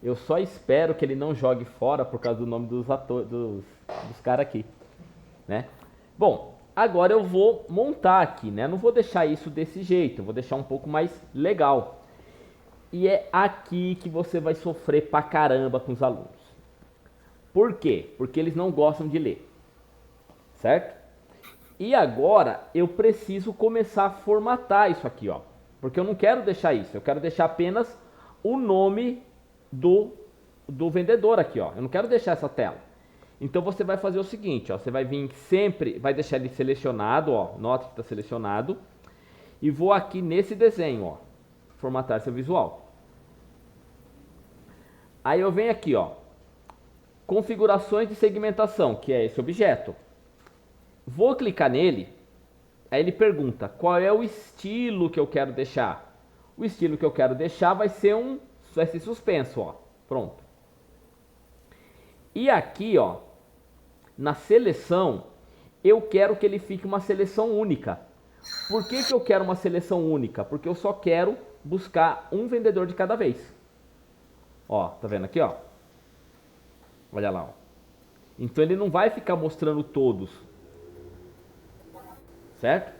Eu só espero que ele não jogue fora por causa do nome dos atores, dos caras aqui, né? Bom, agora eu vou montar aqui, né? Não vou deixar isso desse jeito, eu vou deixar um pouco mais legal. E é aqui que você vai sofrer pra caramba com os alunos. Por quê? Porque eles não gostam de ler, certo? E agora eu preciso começar a formatar isso aqui, ó. Porque eu não quero deixar isso, eu quero deixar apenas o nome do vendedor aqui, ó. Eu não quero deixar essa tela. Então você vai fazer o seguinte, ó. Você vai vir sempre, vai deixar ele selecionado, ó. Nota que está selecionado. E vou aqui nesse desenho, ó. Formatar seu visual. Aí eu venho aqui, ó. Configurações de segmentação, que é esse objeto. Vou clicar nele. Aí ele pergunta qual é o estilo que eu quero deixar. O estilo que eu quero deixar vai ser suspenso, ó. Pronto. E aqui, ó, na seleção, eu quero que ele fique uma seleção única. Por que eu quero uma seleção única? Porque eu só quero buscar um vendedor de cada vez. Ó, tá vendo aqui, ó? Olha lá, ó. Então ele não vai ficar mostrando todos. Certo?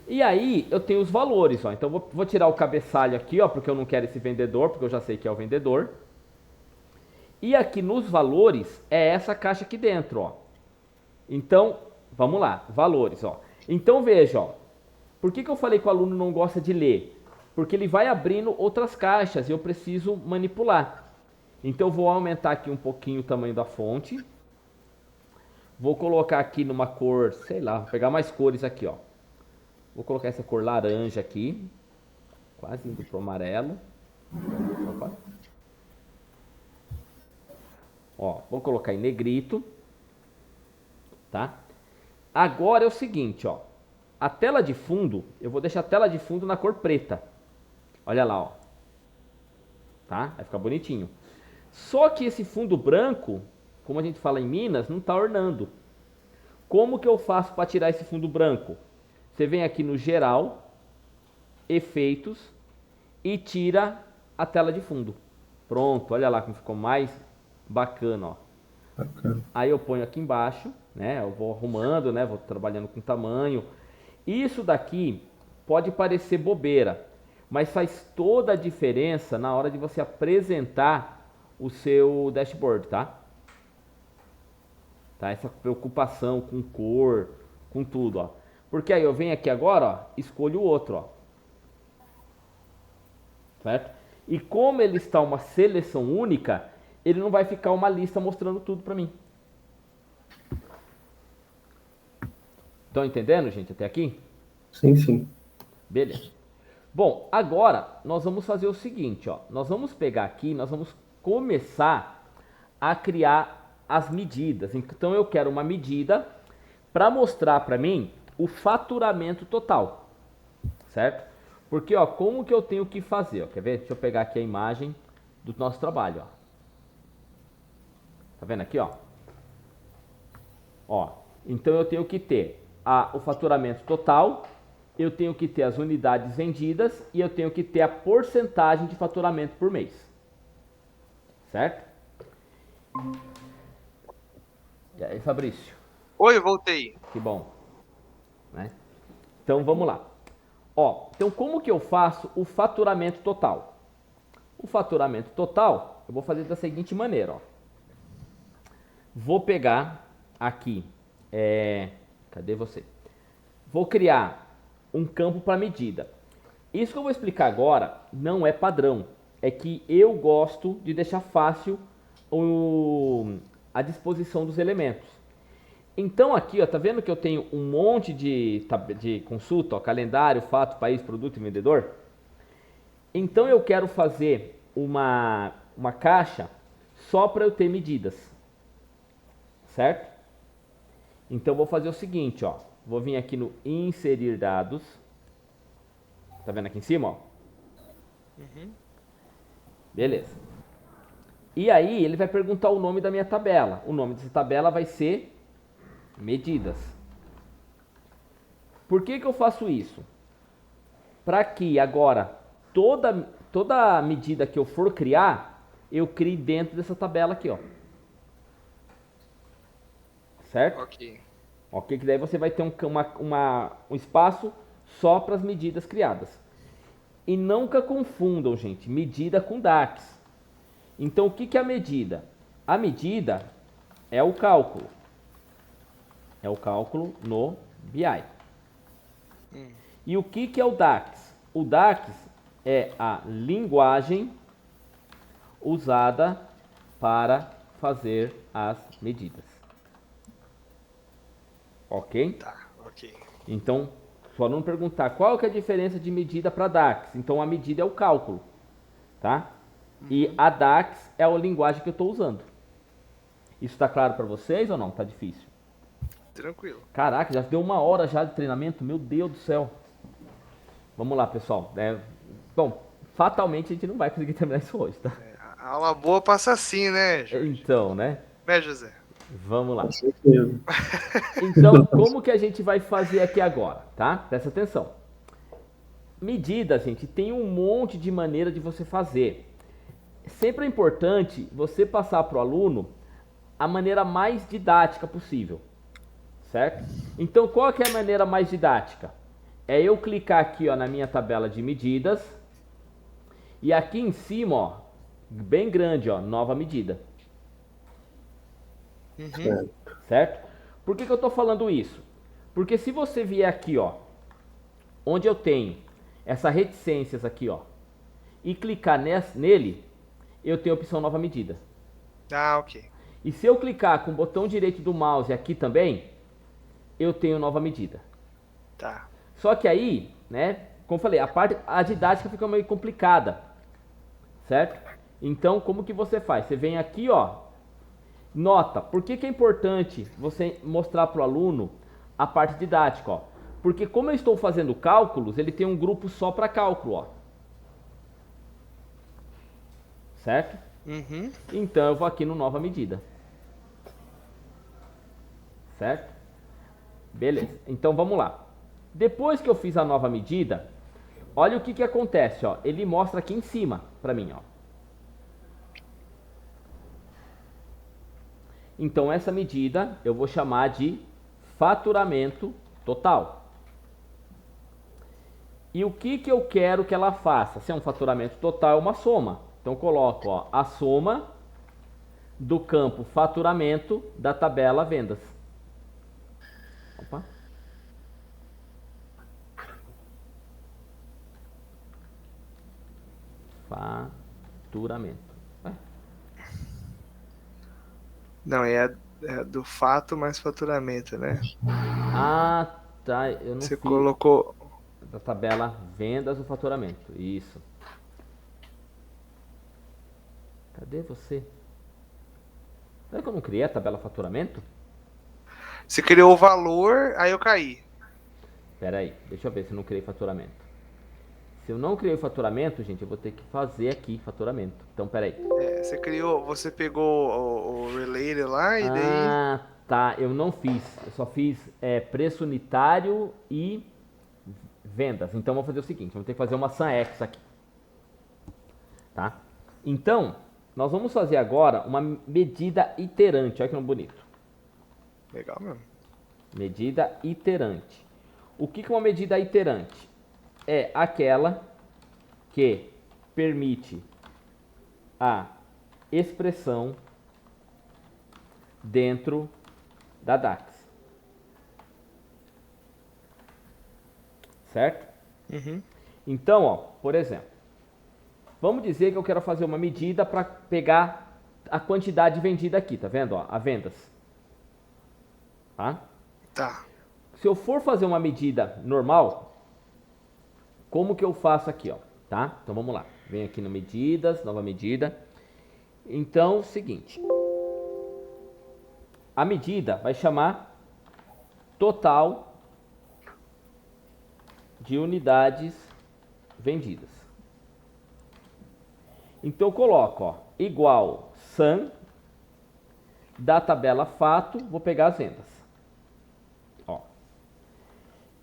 E aí eu tenho os valores, ó. Então vou tirar o cabeçalho aqui, ó, porque eu não quero esse vendedor, porque eu já sei que é o vendedor. E aqui nos valores é essa caixa aqui dentro, ó. Então, vamos lá, valores, ó. Então veja, ó. Por que eu falei que o aluno não gosta de ler? Porque ele vai abrindo outras caixas e eu preciso manipular. Então eu vou aumentar aqui um pouquinho o tamanho da fonte. Vou colocar aqui numa cor, sei lá, vou pegar mais cores aqui, ó. Vou colocar essa cor laranja aqui. Quase indo pro amarelo. Opa. Ó, vou colocar em negrito. Tá? Agora é o seguinte, ó. A tela de fundo, eu vou deixar a tela de fundo na cor preta. Olha lá, ó. Tá? Vai ficar bonitinho. Só que esse fundo branco, como a gente fala em Minas, não está ornando. Como que eu faço para tirar esse fundo branco? Você vem aqui no geral, efeitos e tira a tela de fundo. Pronto, olha lá como ficou mais bacana, ó. Bacana. Aí eu ponho aqui embaixo, né? Eu vou arrumando, né? Vou trabalhando com tamanho. Isso daqui pode parecer bobeira, mas faz toda a diferença na hora de você apresentar o seu dashboard, tá? Tá? Essa preocupação com cor, com tudo, ó. Porque aí eu venho aqui agora, ó, escolho o outro, ó. Certo? E como ele está uma seleção única, ele não vai ficar uma lista mostrando tudo para mim. Estão entendendo, gente, até aqui? Sim, sim. Beleza. Bom, agora nós vamos fazer o seguinte, ó. Nós vamos pegar aqui, nós vamos começar a criar as medidas. Então eu quero uma medida para mostrar para mim o faturamento total, certo? Porque, ó, como que eu tenho que fazer? Ó, quer ver? Deixa eu pegar aqui a imagem do nosso trabalho, ó. Tá vendo aqui, ó? Ó, então eu tenho que ter o faturamento total, eu tenho que ter as unidades vendidas e eu tenho que ter a porcentagem de faturamento por mês. Certo? E aí, Fabrício? Oi, voltei. Que bom. Né? Então vamos lá. Ó, então como que eu faço o faturamento total? O faturamento total, eu vou fazer da seguinte maneira, ó. Vou pegar aqui, cadê você? Vou criar um campo para medida. Isso que eu vou explicar agora não é padrão, é que eu gosto de deixar fácil a disposição dos elementos. Então aqui, ó, tá vendo que eu tenho um monte de consulta, ó, calendário, fato, país, produto e vendedor? Então eu quero fazer uma caixa só para eu ter medidas, certo? Então eu vou fazer o seguinte, ó, vou vir aqui no inserir dados, tá vendo aqui em cima, ó? Beleza. E aí ele vai perguntar o nome da minha tabela. O nome dessa tabela vai ser medidas. Por que que eu faço isso? Para que agora toda medida que eu for criar, eu crie dentro dessa tabela aqui, ó. Certo? Ok. Ok, que daí você vai ter um espaço só para as medidas criadas. E nunca confundam, gente, medida com DAX. Então, o que que é a medida? A medida é o cálculo. É o cálculo no BI. E o que que é o DAX? O DAX é a linguagem usada para fazer as medidas. Ok? Tá, ok. Então, só não perguntar qual que é a diferença de medida para DAX. Então, a medida é o cálculo, tá? E a DAX é a linguagem que eu estou usando. Isso está claro para vocês ou não? Tá difícil? Tranquilo. Caraca, já deu 1 hora já de treinamento? Meu Deus do céu. Vamos lá, pessoal. Bom, fatalmente a gente não vai conseguir terminar isso hoje, tá? A aula boa passa assim, né, Jorge? Então, né? Né, José? Vamos lá. Com certeza. Então, como que a gente vai fazer aqui agora, tá? Presta atenção. Medida, gente, tem um monte de maneira de você fazer. Sempre é importante você passar para o aluno a maneira mais didática possível, certo? Então, qual que é a maneira mais didática? É eu clicar aqui, ó, na minha tabela de medidas e aqui em cima, ó, bem grande, ó, nova medida. Certo? Por que que eu estou falando isso? Porque se você vier aqui, ó, onde eu tenho essa reticências aqui, ó, e clicar nele, eu tenho a opção nova medida. Ah, ok. E se eu clicar com o botão direito do mouse aqui também, eu tenho nova medida. Tá. Só que aí, né, como eu falei, a didática fica meio complicada, certo? Então, como que você faz? Você vem aqui, ó, nota, por que que é importante você mostrar para o aluno a parte didática, ó? Porque como eu estou fazendo cálculos, ele tem um grupo só para cálculo, ó. Certo? Então eu vou aqui no nova medida. Certo? Beleza. Então vamos lá. Depois que eu fiz a nova medida, olha o que que acontece, ó. Ele mostra aqui em cima para mim, ó. Então essa medida eu vou chamar de faturamento total. E o que que eu quero que ela faça? Se é um faturamento total, é uma soma. Então eu coloco, ó, a soma do campo faturamento da tabela vendas. Opa. Faturamento. Não, é do fato mais faturamento, né? Ah, tá. Eu não Você fiz colocou. da tabela vendas o faturamento. Isso. Cadê você? Será que eu não criei a tabela faturamento? Você criou o valor, aí eu caí. Pera aí, deixa eu ver se eu não criei faturamento. Se eu não criei faturamento, gente, eu vou ter que fazer aqui faturamento. Então, pera aí. É, você pegou o related lá e daí. Ah, tá. Eu não fiz. Eu só fiz preço unitário e vendas. Então, vou fazer o seguinte. Vamos ter que fazer uma SANEX aqui. Tá? Então, nós vamos fazer agora uma medida iterante. Olha que nome bonito. Legal mesmo. Medida iterante. O que é uma medida iterante? É aquela que permite a expressão dentro da DAX. Certo? Uhum. Então, ó, por exemplo, vamos dizer que eu quero fazer uma medida para pegar a quantidade vendida aqui, tá vendo? Ó, a vendas. Tá? Tá. Se eu for fazer uma medida normal, como que eu faço aqui, ó? Tá? Então vamos lá. Vem aqui no medidas, nova medida. Então, seguinte. A medida vai chamar total de unidades vendidas. Então eu coloco, ó, igual sum da tabela fato, vou pegar as vendas. Ó.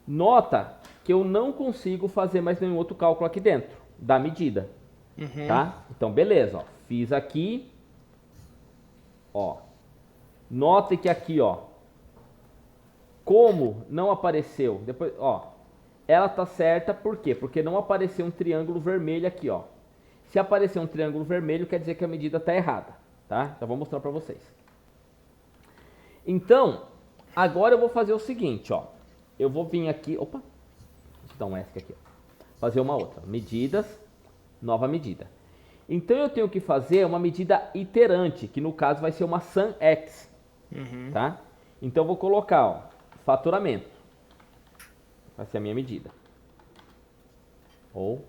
Nota que eu não consigo fazer mais nenhum outro cálculo aqui dentro da medida, tá? Então beleza, ó, fiz aqui, ó. Nota que aqui, ó, como não apareceu, depois, ó, ela tá certa, por quê? Porque não apareceu um triângulo vermelho aqui, ó. Se aparecer um triângulo vermelho, quer dizer que a medida tá errada, tá? Então vou mostrar para vocês. Então, agora eu vou fazer o seguinte, ó. Eu vou vir aqui, opa, deixa eu dar um ESC aqui, ó. Fazer uma outra, medidas, nova medida. Então eu tenho que fazer uma medida iterante, que no caso vai ser uma SUMX, tá? Então eu vou colocar, ó, faturamento. Vai ser a minha medida. Ou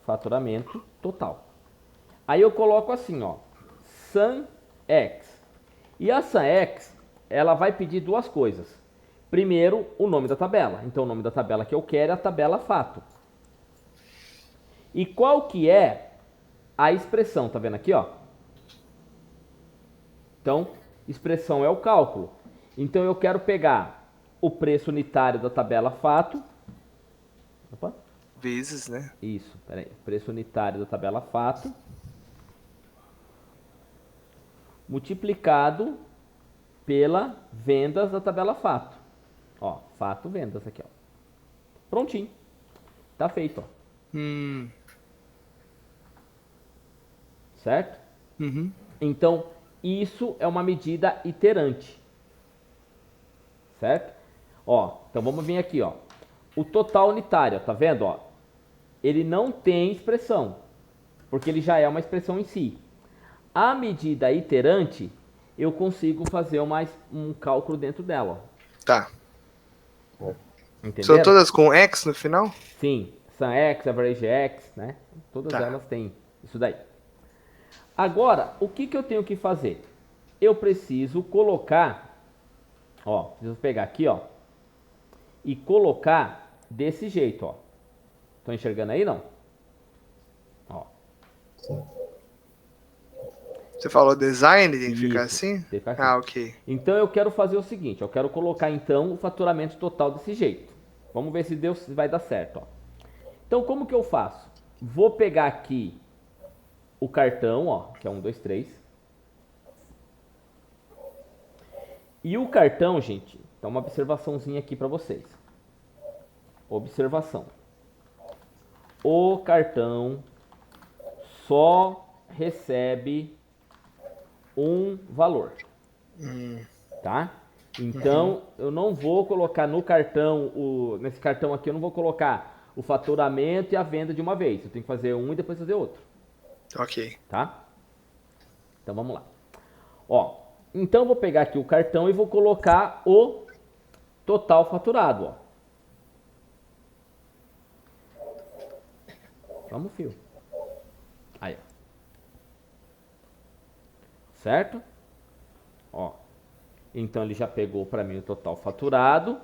faturamento total. Aí eu coloco assim, ó, SUMX. E a SUMX, ela vai pedir duas coisas. Primeiro, o nome da tabela. Então o nome da tabela que eu quero é a tabela fato. E qual que é a expressão? Tá vendo aqui, ó? Então, expressão é o cálculo. Então eu quero pegar o preço unitário da tabela fato. Opa. Vezes, né? Isso, peraí. Preço unitário da tabela fato. Multiplicado pela vendas da tabela fato. Ó, fato, vendas aqui, ó. Prontinho. Tá feito, ó. Certo? Então, isso é uma medida iterante. Certo? Ó, então vamos vir aqui, ó. O total unitário, ó, tá vendo, ó? Ele não tem expressão, porque ele já é uma expressão em si. A medida iterante, eu consigo fazer um cálculo dentro dela, ó. Tá. Entenderam? São todas com X no final? Sim, SUMX, Average X, né? Todas Tá. elas têm isso daí. Agora, o que eu tenho que fazer? Eu preciso colocar, ó, preciso pegar aqui, ó, e colocar desse jeito, ó. Estão enxergando aí, não? Ó. Você falou design, tem que ficar Isso, assim? tem que ficar assim. Ah, ok. Então eu quero fazer o seguinte, eu quero colocar então o faturamento total desse jeito. Vamos ver se vai dar certo, ó. Então como que eu faço? Vou pegar aqui o cartão, ó, que é 1, 2, 3. E o cartão, gente, dá uma observaçãozinha aqui para vocês. Observação. O cartão só recebe um valor, tá? Então, eu não vou colocar no cartão, nesse cartão aqui, eu não vou colocar o faturamento e a venda de uma vez. Eu tenho que fazer um e depois fazer outro, Ok. tá? Então vamos lá. Ó, então eu vou pegar aqui o cartão e vou colocar o total faturado, ó. Vamos, fio. Aí, ó. Certo? Ó. Então ele já pegou para mim o total faturado.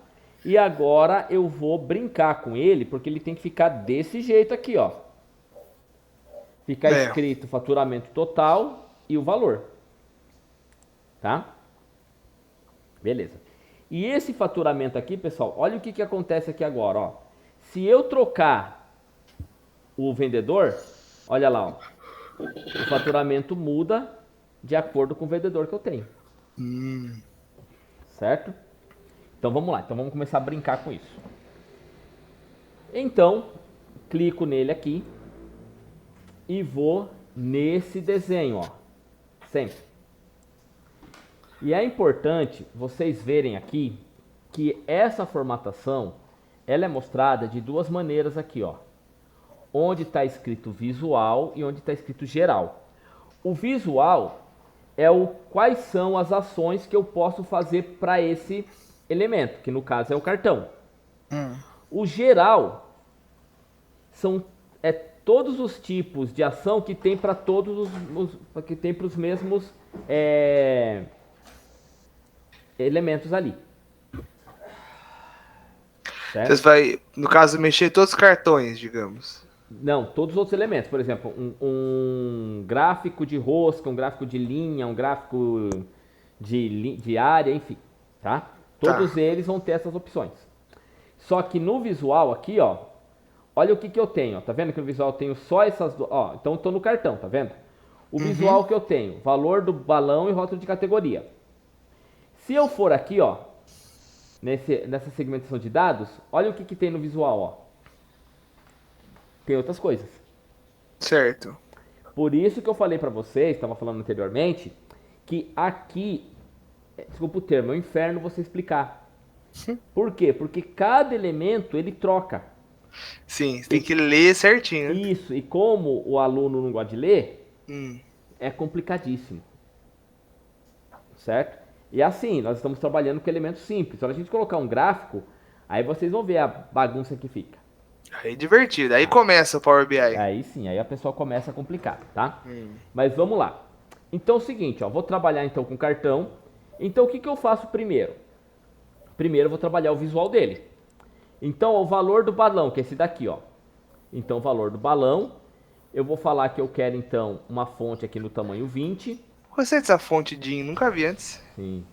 E agora eu vou brincar com ele, porque ele tem que ficar desse jeito aqui, ó. Ficar escrito faturamento total e o valor. Tá? Beleza. E esse faturamento aqui, pessoal, olha o que acontece aqui agora, ó. Se eu trocar o vendedor, olha lá, ó. O faturamento muda de acordo com o vendedor que eu tenho. Certo? Então vamos lá, então vamos começar a brincar com isso. Então, clico nele aqui e vou nesse desenho, ó. Sempre. E é importante vocês verem aqui que essa formatação, ela é mostrada de duas maneiras aqui, ó. Onde está escrito visual e onde está escrito geral. O visual é o quais são as ações que eu posso fazer para esse elemento, que no caso é o cartão. O geral são todos os tipos de ação que tem para todos que tem para os mesmos elementos ali. Certo? Você vai, no caso, mexer todos os cartões, digamos. Não, todos os outros elementos. Por exemplo, um gráfico de rosca, um gráfico de linha, um gráfico de área, enfim. Tá? Todos eles vão ter essas opções. Só que no visual aqui, ó, olha o que eu tenho. Ó, tá vendo que no visual eu tenho só essas duas. Ó, então eu tô no cartão, tá vendo? O visual que eu tenho, valor do balão e rótulo de categoria. Se eu for aqui, ó, nessa segmentação de dados, olha o que tem no visual, ó. Tem outras coisas. Certo. Por isso que eu falei pra vocês, estava falando anteriormente, que aqui, desculpa o termo, é um inferno você explicar. Por quê? Porque cada elemento ele troca. Sim, você tem que ler certinho. Né? Isso, e como o aluno não gosta de ler, é complicadíssimo. Certo? E assim, nós estamos trabalhando com elementos simples. Se a gente colocar um gráfico, aí vocês vão ver a bagunça que fica. Aí é divertido. Aí começa o Power BI. Aí sim, aí a pessoa começa a complicar, tá? Mas vamos lá. Então é o seguinte, ó, vou trabalhar então com cartão. Então o que eu faço primeiro? Primeiro eu vou trabalhar o visual dele. Então o valor do balão, que é esse daqui, ó. Então o valor do balão, eu vou falar que eu quero então uma fonte aqui no tamanho 20. Gostei dessa fonte DIN, nunca vi antes. Sim.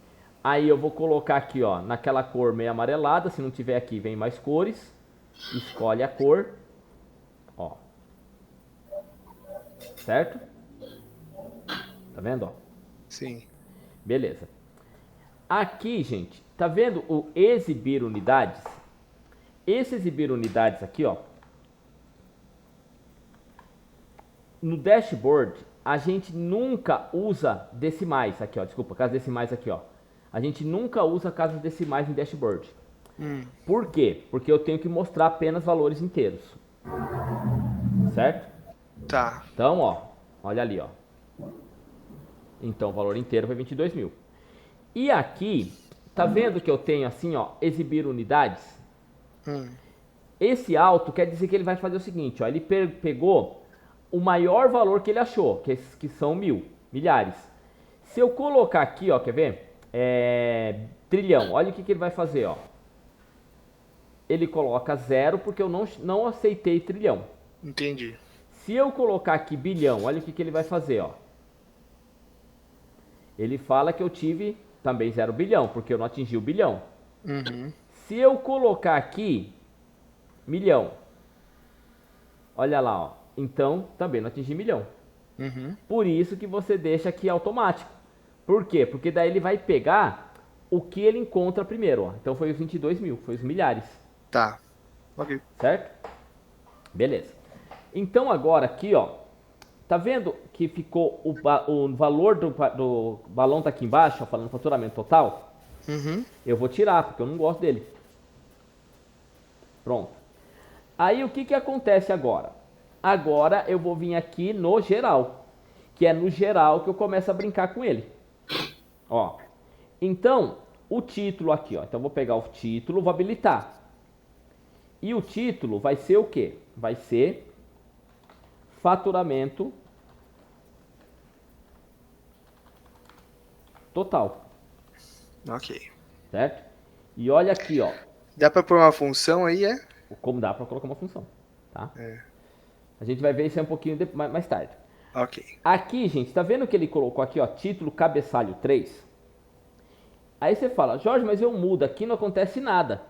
Aí eu vou colocar aqui, ó, naquela cor meio amarelada. Se não tiver aqui, vem mais cores. Escolhe a cor. Ó. Certo? Tá vendo, ó? Sim. Beleza. Aqui, gente, tá vendo o exibir unidades? Esse exibir unidades aqui, ó. No dashboard, a gente nunca usa decimais aqui, ó. Desculpa, casas decimais aqui, ó. A gente nunca usa casas decimais em dashboard. Por quê? Porque eu tenho que mostrar apenas valores inteiros. Certo? Tá. Então, ó, olha ali, ó. Então, o valor inteiro foi 22 mil. E aqui, tá vendo que eu tenho assim, ó, exibir unidades? Esse alto quer dizer que ele vai fazer o seguinte, ó. Ele pegou o maior valor que ele achou, que são milhares. Se eu colocar aqui, ó, quer ver? Trilhão, olha o que ele vai fazer, ó. Ele coloca 0 porque eu não aceitei trilhão. Entendi. Se eu colocar aqui bilhão, olha o que ele vai fazer, ó. Ele fala que eu tive também 0 bilhão, porque eu não atingi o bilhão. Se eu colocar aqui milhão, olha lá, ó. Então, também não atingi milhão. Por isso que você deixa aqui automático. Por quê? Porque daí ele vai pegar o que ele encontra primeiro, ó. Então foi os 22 mil, foi os milhares. Tá. Ok. Certo? Beleza. Então agora aqui, ó. Tá vendo que ficou o valor do balão tá aqui embaixo, ó, falando faturamento total? Eu vou tirar, porque eu não gosto dele. Pronto. Aí o que que acontece agora? Agora eu vou vir aqui no geral, que é no geral que eu começo a brincar com ele. Ó, então o título aqui, ó. Então eu vou pegar o título, vou habilitar. E o título vai ser o quê? Vai ser faturamento total, Ok. certo? E olha aqui, ó, Dá pra pôr uma função aí, é? como dá para colocar uma função, tá? É. A gente vai ver isso aí um pouquinho mais tarde. Ok. Aqui, gente, tá vendo que ele colocou aqui, ó, título cabeçalho 3? Aí você fala, Jorge, mas eu mudo, aqui não acontece nada.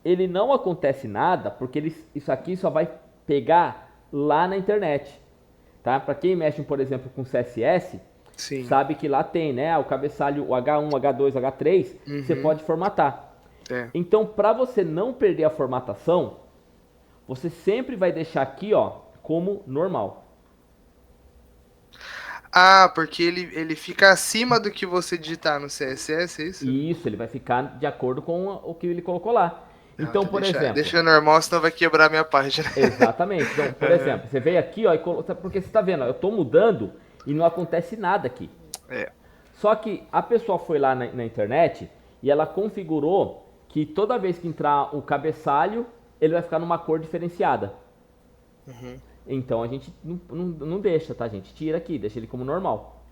Ele não acontece nada porque isso aqui só vai pegar lá na internet, tá? Para quem mexe, por exemplo, com CSS, Sim. sabe que lá tem, né, o cabeçalho, o H1, H2, H3, você pode formatar. É. Então, para você não perder a formatação, você sempre vai deixar aqui, ó, como normal. Ah, porque ele fica acima do que você digitar no CSS, é isso? E isso, ele vai ficar de acordo com o que ele colocou lá. Então, por deixa, exemplo... Deixa normal, senão vai quebrar minha página. Exatamente. Então, por exemplo, você veio aqui, ó, porque você tá vendo, ó, eu tô mudando e não acontece nada aqui. É. Só que a pessoa foi lá na internet e ela configurou que toda vez que entrar o cabeçalho, ele vai ficar numa cor diferenciada. Então a gente não deixa, tá, gente? Tira aqui, deixa ele como normal.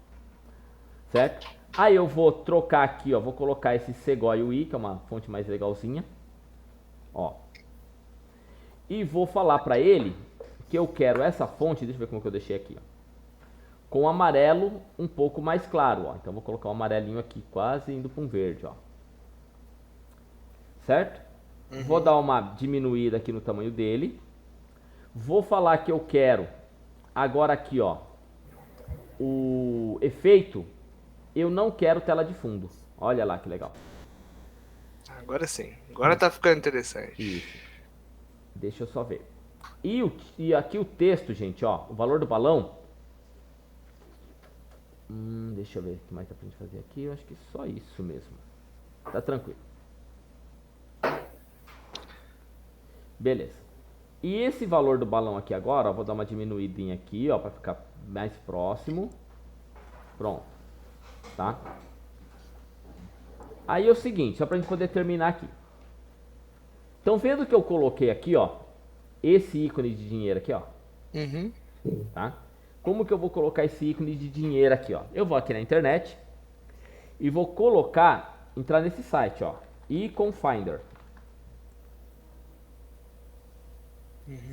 Certo? Aí eu vou trocar aqui, ó, vou colocar esse Segoy UI, que é uma fonte mais legalzinha. Ó. E vou falar pra ele que eu quero essa fonte, deixa eu ver como que eu deixei aqui, ó, com amarelo um pouco mais claro, ó. Então vou colocar um amarelinho aqui, quase indo para um verde, ó. Certo? Vou dar uma diminuída aqui no tamanho dele. Vou falar que eu quero agora aqui, ó, o efeito. Eu não quero tela de fundo. Olha lá que legal. Agora sim. Agora tá ficando interessante. Isso. Deixa eu só ver. E aqui o texto, gente, ó, o valor do balão. Deixa eu ver o que mais dá pra gente fazer aqui. Eu acho que só isso mesmo. Tá tranquilo. Beleza. E esse valor do balão aqui agora, ó, vou dar uma diminuidinha aqui, ó, pra ficar mais próximo. Pronto. Tá? Aí é o seguinte, só pra gente poder terminar aqui. Então, vendo que eu coloquei aqui, ó, esse ícone de dinheiro aqui, ó. Tá? Como que eu vou colocar esse ícone de dinheiro aqui, ó? Eu vou aqui na internet e vou colocar, entrar nesse site, ó, Icon Finder.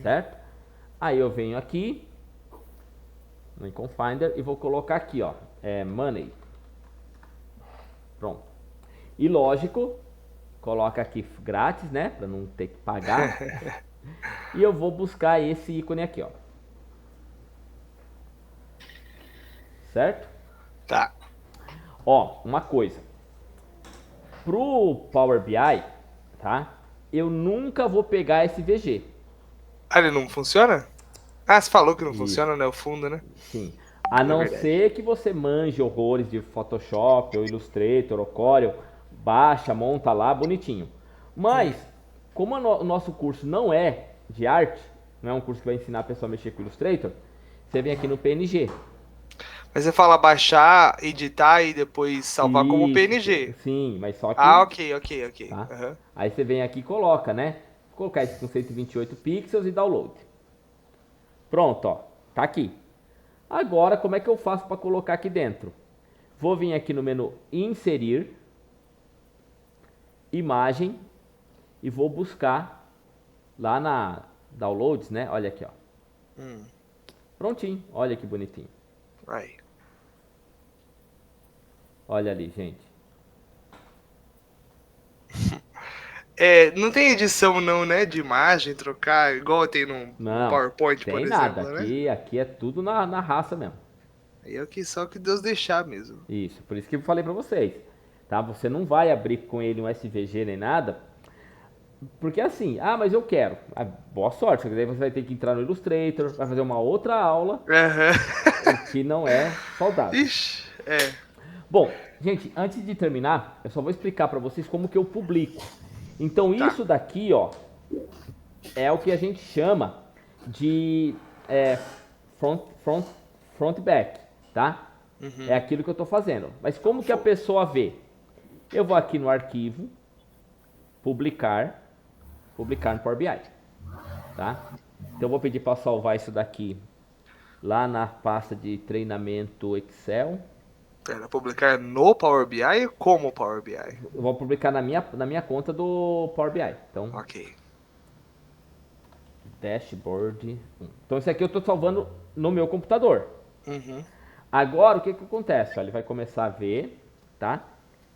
Certo? Aí eu venho aqui no Icon Finder e vou colocar aqui, ó, Money. Pronto. E lógico, coloca aqui grátis, né, para não ter que pagar. E eu vou buscar esse ícone aqui, ó. Certo? Tá. Ó, uma coisa. Pro Power BI, tá? Eu nunca vou pegar esse VG. Ah, ele não funciona? Ah, você falou que não Isso. funciona, né? O fundo, né? Sim. A não verdade. ser que você manje horrores de Photoshop ou Illustrator ou Corel, baixa, monta lá, bonitinho. Mas, como o nosso curso não é de arte, não é um curso que vai ensinar a pessoa a mexer com Illustrator, você vem aqui no PNG. Mas você fala baixar, editar e depois salvar como Isso, PNG. Sim, mas só que... Ah, ok. Tá? Aham. Aí você vem aqui e coloca, né? Vou colocar isso com 128 pixels e download. Pronto, ó. Tá aqui. Agora, como é que eu faço para colocar aqui dentro? Vou vir aqui no menu Inserir, Imagem, e vou buscar lá na Downloads, né? Olha aqui, ó. Prontinho. Olha que bonitinho. Aí. Olha ali, gente. Não tem edição não, né? De imagem, trocar, igual tem no Não, PowerPoint, tem por nada. exemplo, né? Aqui é tudo na raça mesmo. Aí é o que só que Deus deixar mesmo. Isso, por isso que eu falei pra vocês, tá? Você não vai abrir com ele um SVG nem nada, porque assim, mas eu quero. Boa sorte, porque daí você vai ter que entrar no Illustrator, vai fazer uma outra aula, o que não é saudável. Ixi, Bom, gente, antes de terminar, eu só vou explicar pra vocês como que eu publico. Então Tá. isso daqui, ó, é o que a gente chama de front back, tá? É aquilo que eu estou fazendo. Mas como que a pessoa vê? Eu vou aqui no arquivo, publicar no Power BI, tá? Então eu vou pedir para salvar isso daqui lá na pasta de treinamento Excel. Pera, publicar no Power BI como Power BI? Eu vou publicar na minha conta do Power BI. Então, Ok. dashboard. Então isso aqui eu estou salvando no meu computador. Uhum. Agora o que acontece? Ó, ele vai começar a ver, tá?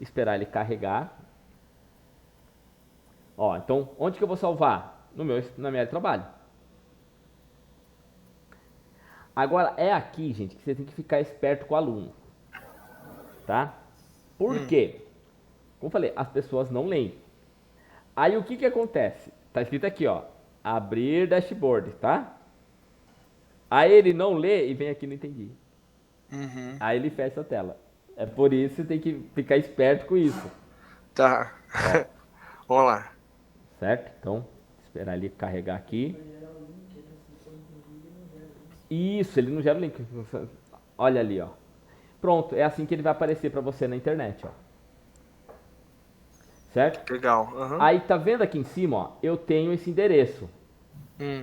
Esperar ele carregar. Ó, então onde que eu vou salvar? Na minha área de trabalho. Agora é aqui, gente, que você tem que ficar esperto com o aluno, tá? Por quê? Como eu falei, as pessoas não leem. Aí o que acontece? Tá escrito aqui, ó, abrir dashboard, tá? Aí ele não lê e vem aqui no entendi. Aí ele fecha a tela. É por isso que você tem que ficar esperto com isso, Tá. Vamos lá. certo? Então, esperar ele carregar aqui. Isso, ele não gera o link. Olha ali, ó. Pronto, é assim que ele vai aparecer para você na internet, ó. Certo? Legal. Uhum. Aí tá vendo aqui em cima, ó, eu tenho esse endereço.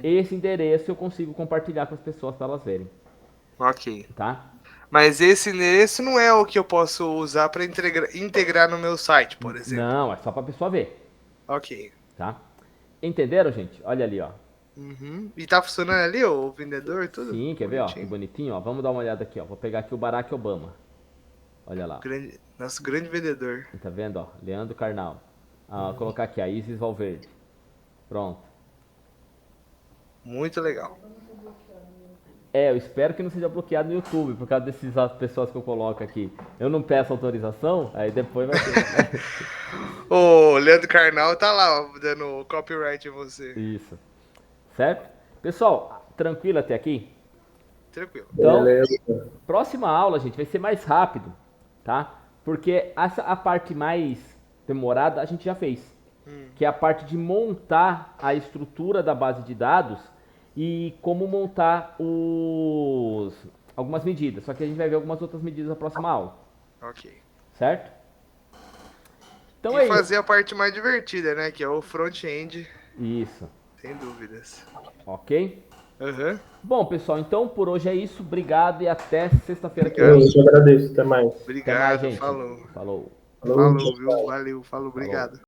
Esse endereço eu consigo compartilhar com as pessoas para elas verem, Ok. tá? Mas esse endereço não é o que eu posso usar para integrar no meu site, por exemplo. Não, é só para a pessoa ver, Ok. tá? Entenderam, gente? Olha ali, ó. Uhum. E tá funcionando ali o vendedor e tudo? Sim, quer ver, ó? Que Bonitinho. bonitinho, ó. Vamos dar uma olhada aqui, ó. Vou pegar aqui o Barack Obama. Olha lá. Nosso grande vendedor. Tá vendo, ó? Leandro Carnal. Ah, vou colocar aqui a Isis Valverde. Pronto. Muito legal. Eu espero que não seja bloqueado no YouTube, por causa dessas pessoas que eu coloco aqui. Eu não peço autorização, aí depois vai ter. O Leandro Carnal tá lá, ó, dando copyright em você. Isso. Certo? Pessoal, tranquilo até aqui? Tranquilo. Então, Beleza. próxima aula, gente, vai ser mais rápido, tá? Porque a parte mais demorada a gente já fez. Que é a parte de montar a estrutura da base de dados e como montar algumas medidas. Só que a gente vai ver algumas outras medidas na próxima aula, Ok. certo? Então E é isso. fazer a parte mais divertida, né? Que é o front-end, Isso, sem dúvidas. ok? Aham. Bom, pessoal, então por hoje é isso. Obrigado e até sexta-feira que Eu vem. te agradeço. Até mais. Até mais, Obrigado, gente. falou. Falou. Falou, Falou, tchau, viu? Valeu, falou, obrigado.